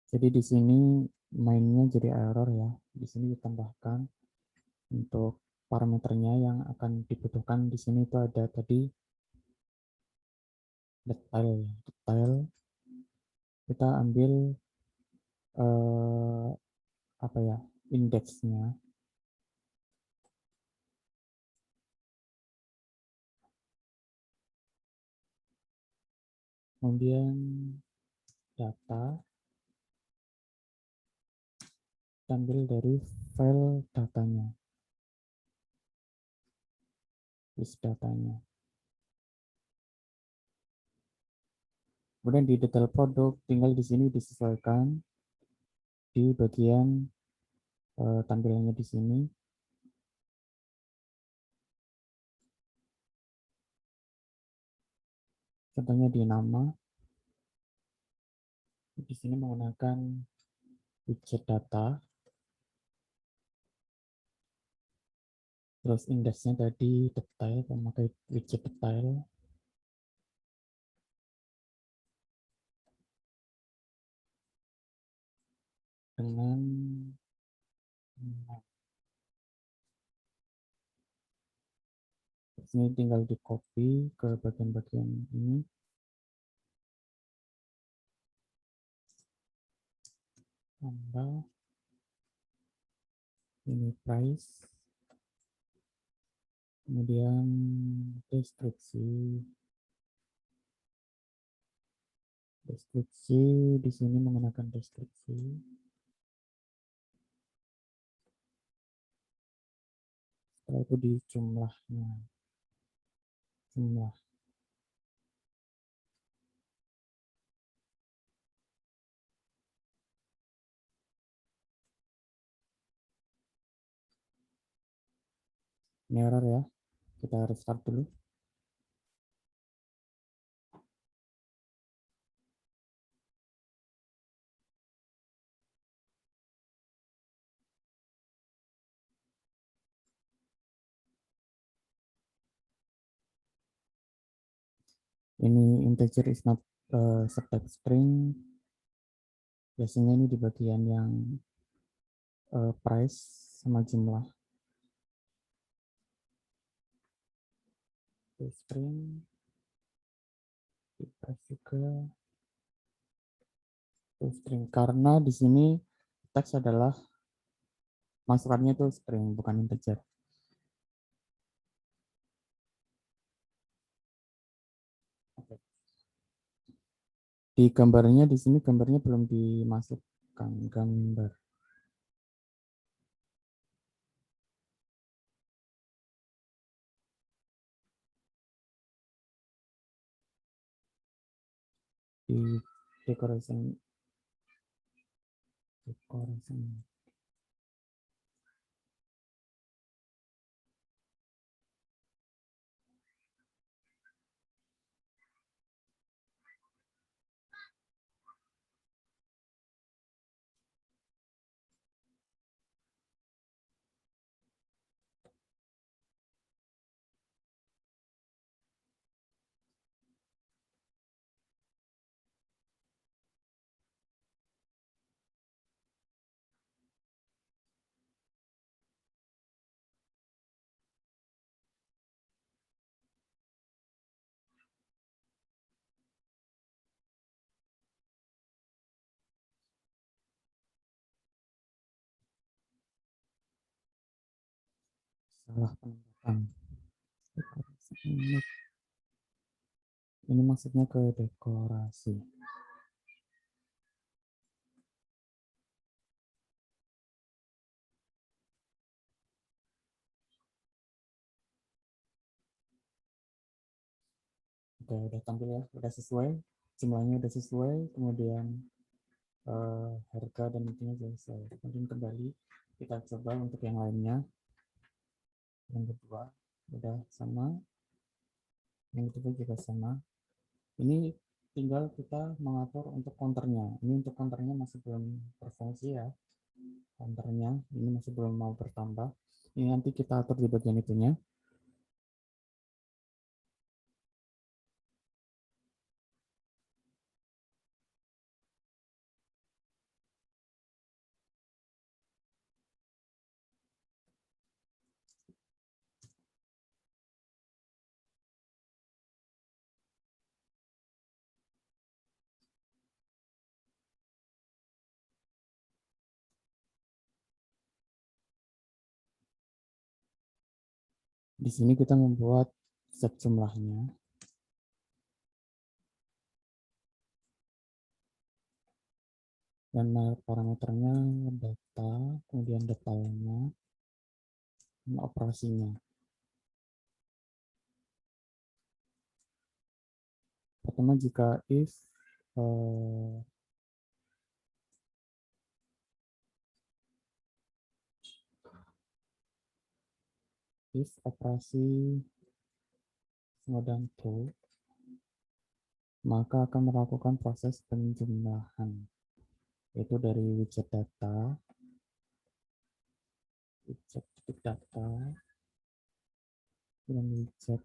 Jadi di sini mainnya jadi error ya. Di sini ditambahkan untuk parameternya yang akan dibutuhkan di sini itu ada tadi detail ya. Detail kita ambil eh, apa ya? Indeksnya. Kemudian data ambil dari file datanya. List datanya. Kemudian di detail produk tinggal di sini disesuaikan di bagian tampilannya di sini. Contohnya di nama. Di sini menggunakan widget data. Terus indeksnya tadi detail, memakai widget detail. Dengan ini tinggal di copy ke bagian-bagian ini. Tambah ini price. Kemudian deskripsi. Deskripsi di sini menggunakan deskripsi. Setelah itu di jumlahnya. Jumlah. Ini error ya. Kita restart dulu. Ini integer is not subtype string. Biasanya ini di bagian yang price sama jumlah. String di price juga string karena di sini teks adalah masukannya itu string bukan integer. Di gambarnya di sini gambarnya belum dimasukkan gambar. Di decoration. Salah penempatan. Ini maksudnya ke dekorasi. Oke, udah tampil ya, udah sesuai, jumlahnya udah sesuai, kemudian harga dan intinya sudah sesuai. Kemudian kembali kita coba untuk yang lainnya. Yang kedua udah sama, yang ketiga juga sama. Ini tinggal kita mengatur untuk counternya. Ini untuk counternya masih belum berfungsi ya. Counternya ini masih belum mau bertambah. Ini nanti kita atur di bagian itunya. Di sini kita membuat set jumlahnya dan parameternya data, kemudian detailnya, dan operasinya. Pertama jika eh, if operasi modern true, maka akan melakukan proses penjumlahan, yaitu dari widget data, widget titik data, dan widget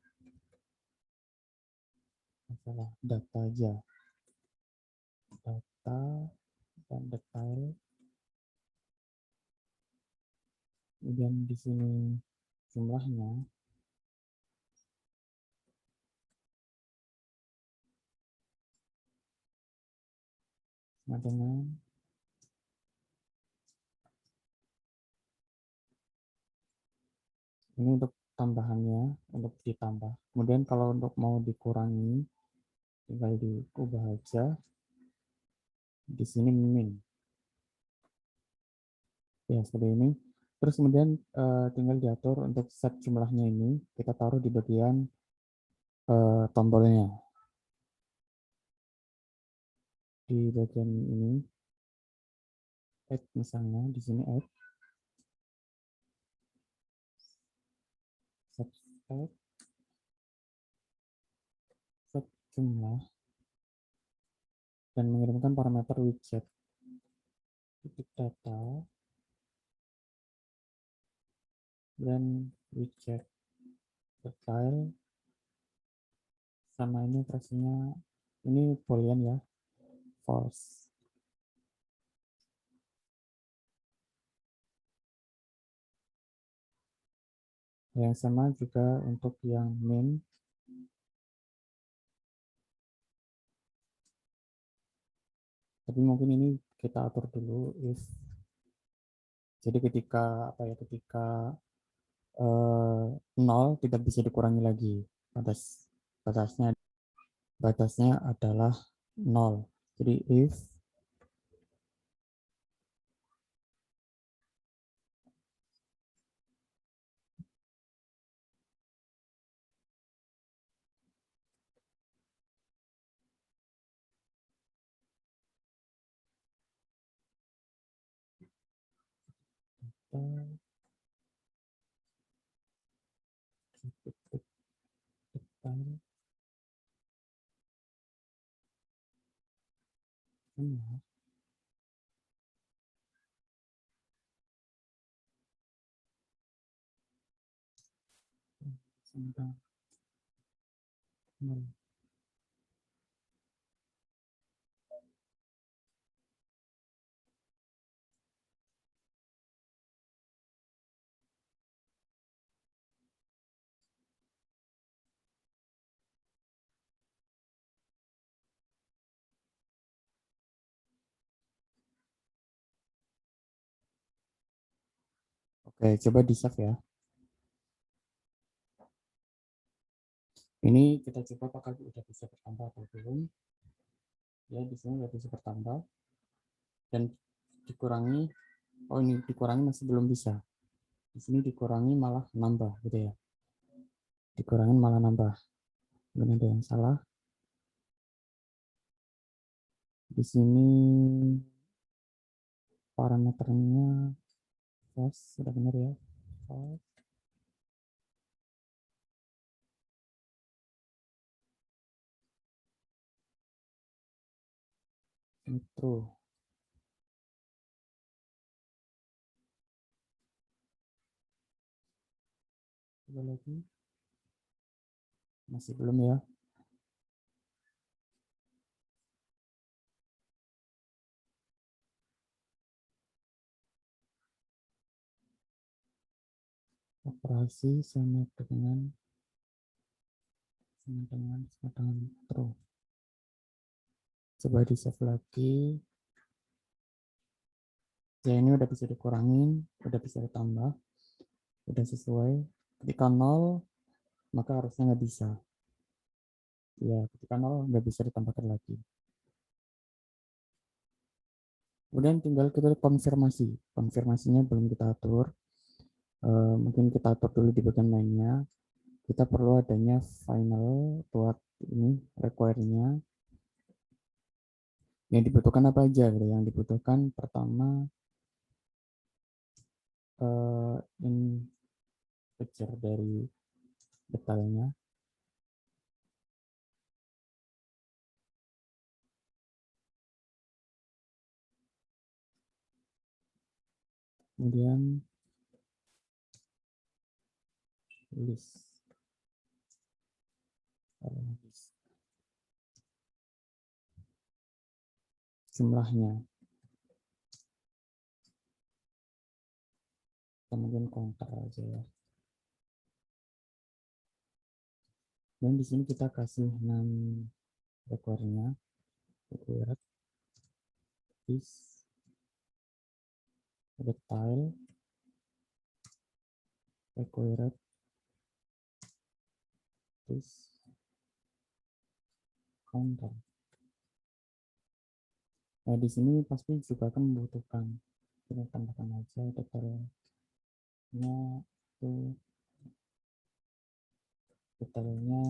masalah data aja, data dan detail. Kemudian di sini jumlahnya, nah dengan ini untuk tambahannya, untuk ditambah. Kemudian kalau untuk mau dikurangi, tinggal diubah aja. Di sini min. Ya, seperti ini. Terus kemudian tinggal diatur untuk set jumlahnya ini, kita taruh di bagian tombolnya. Di bagian ini, add misalnya, di sini add, set, add, set jumlah, dan mengirimkan parameter widget titik data dan widget detail, sama ini operasinya, ini boolean ya, false. Yang sama juga untuk yang main, tapi mungkin ini kita atur dulu if. Jadi ketika apa ya, ketika 0 tidak bisa dikurangi lagi, batasnya batasnya adalah 0. Jadi if Oke, coba di save ya. Ini kita coba apakah udah bisa bertambah atau belum. Ya, di sini udah bisa bertambah dan dikurangi. Oh, ini dikurangi masih belum bisa. Di sini dikurangi malah nambah gitu ya. Dikurangi malah nambah. Mungkin ada yang salah. Di sini parameternya false, sudah benar ya. False. Ini true. Coba lagi. Masih belum ya. Operasi sama dengan true. Coba di save lagi. Ya, ini udah bisa dikurangin, udah bisa ditambah, udah sesuai. Ketika 0, maka harusnya nggak bisa. Ya, ketika 0 nggak bisa ditambahkan lagi. Kemudian tinggal kita konfirmasi. Konfirmasinya belum kita atur. Mungkin kita atur dulu di bagian mainnya. Kita perlu adanya final buat ini require-nya. Yang dibutuhkan apa aja? Gitu. Yang dibutuhkan pertama in picture dari detailnya. Kemudian list. Jumlahnya. Kemudian counter aja ya. Dan di sini kita kasih require-nya. Require is detail required is counter. Nah, di sini pasti juga akan membutuhkan. Kita tambahkan aja detailnya itu detailnya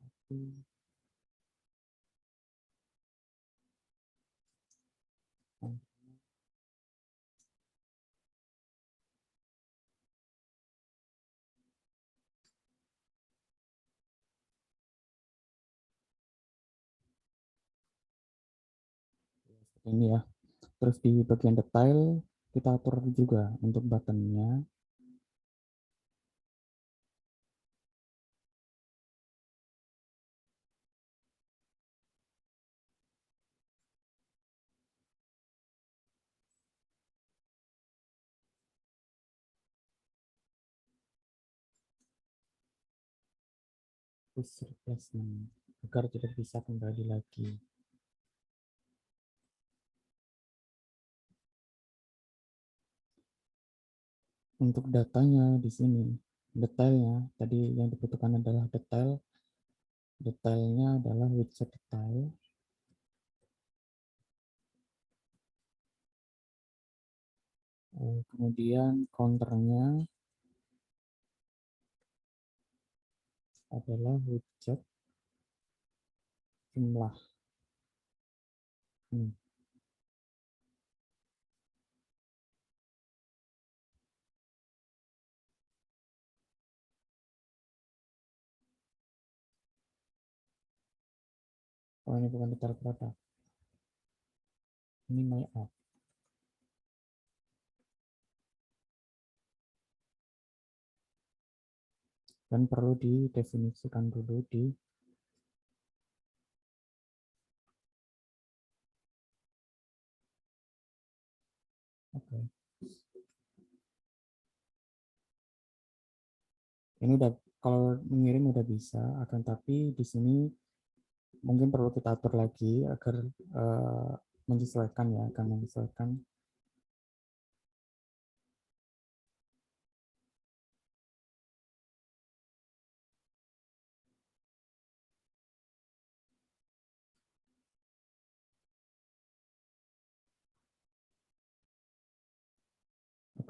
itu ini ya. Terus di bagian detail kita atur juga untuk buttonnya. Push replacement agar tidak bisa kembali lagi. Untuk datanya di sini, detailnya tadi yang dibutuhkan adalah detailnya adalah widget detail. Kemudian counternya adalah widget jumlah. Oh, ini bukan detail produk, ini my app. Dan perlu didefinisikan dulu di oke. Ini udah, kalau mengirim udah bisa, akan tapi di sini mungkin perlu kita atur lagi agar menyesuaikan ya, akan menyesuaikan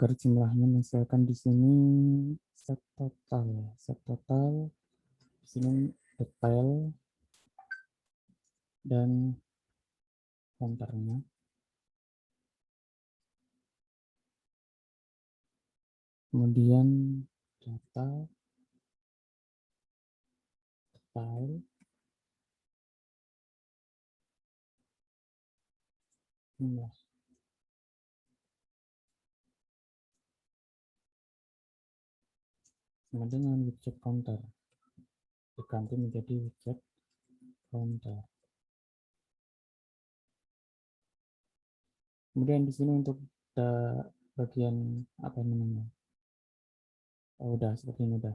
agar jumlahnya menyesuaikan di sini set total ya, set total di sini detail dan konternya. Kemudian data detail jumlah. Sama dengan widget counter diganti menjadi widget counter. Kemudian di sini untuk bagian apa namanya? Oh, udah seperti ini udah.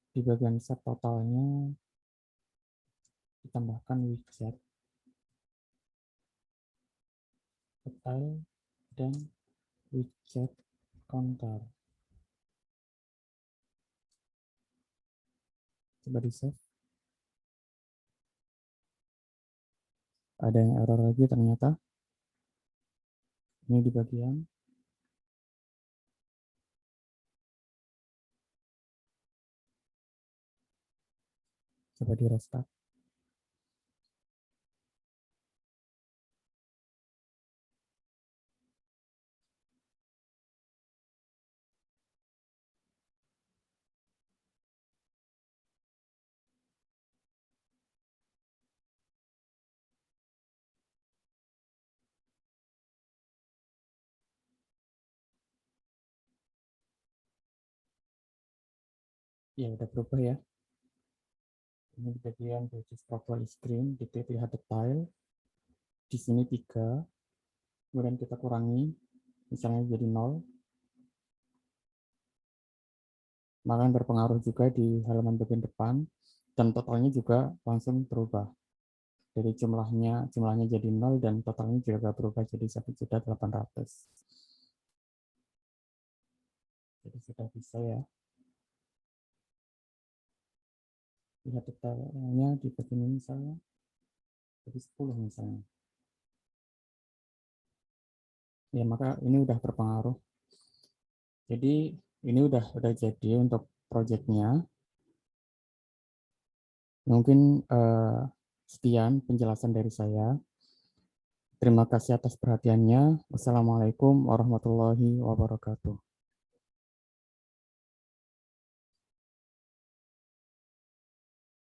Di bagian set totalnya ditambahkan widget detail dan widget counter. Coba di save. Ada yang error lagi ternyata. Ini di bagian coba di restart. Ya udah berubah ya. Ini di bagian pages profile screen, lihat detail. Di sini 3, kemudian kita kurangi, misalnya jadi 0, maka berpengaruh juga di halaman bagian depan, dan totalnya juga langsung berubah. Jadi jumlahnya jadi 0 dan totalnya juga berubah jadi 1.800.000. Jadi sudah bisa ya. Lihat detailnya di bagian ini misalnya, jadi 10 misalnya. Ya, maka ini udah berpengaruh. Jadi ini udah jadi untuk projectnya. Mungkin sekian penjelasan dari saya. Terima kasih atas perhatiannya. Wassalamualaikum warahmatullahi wabarakatuh.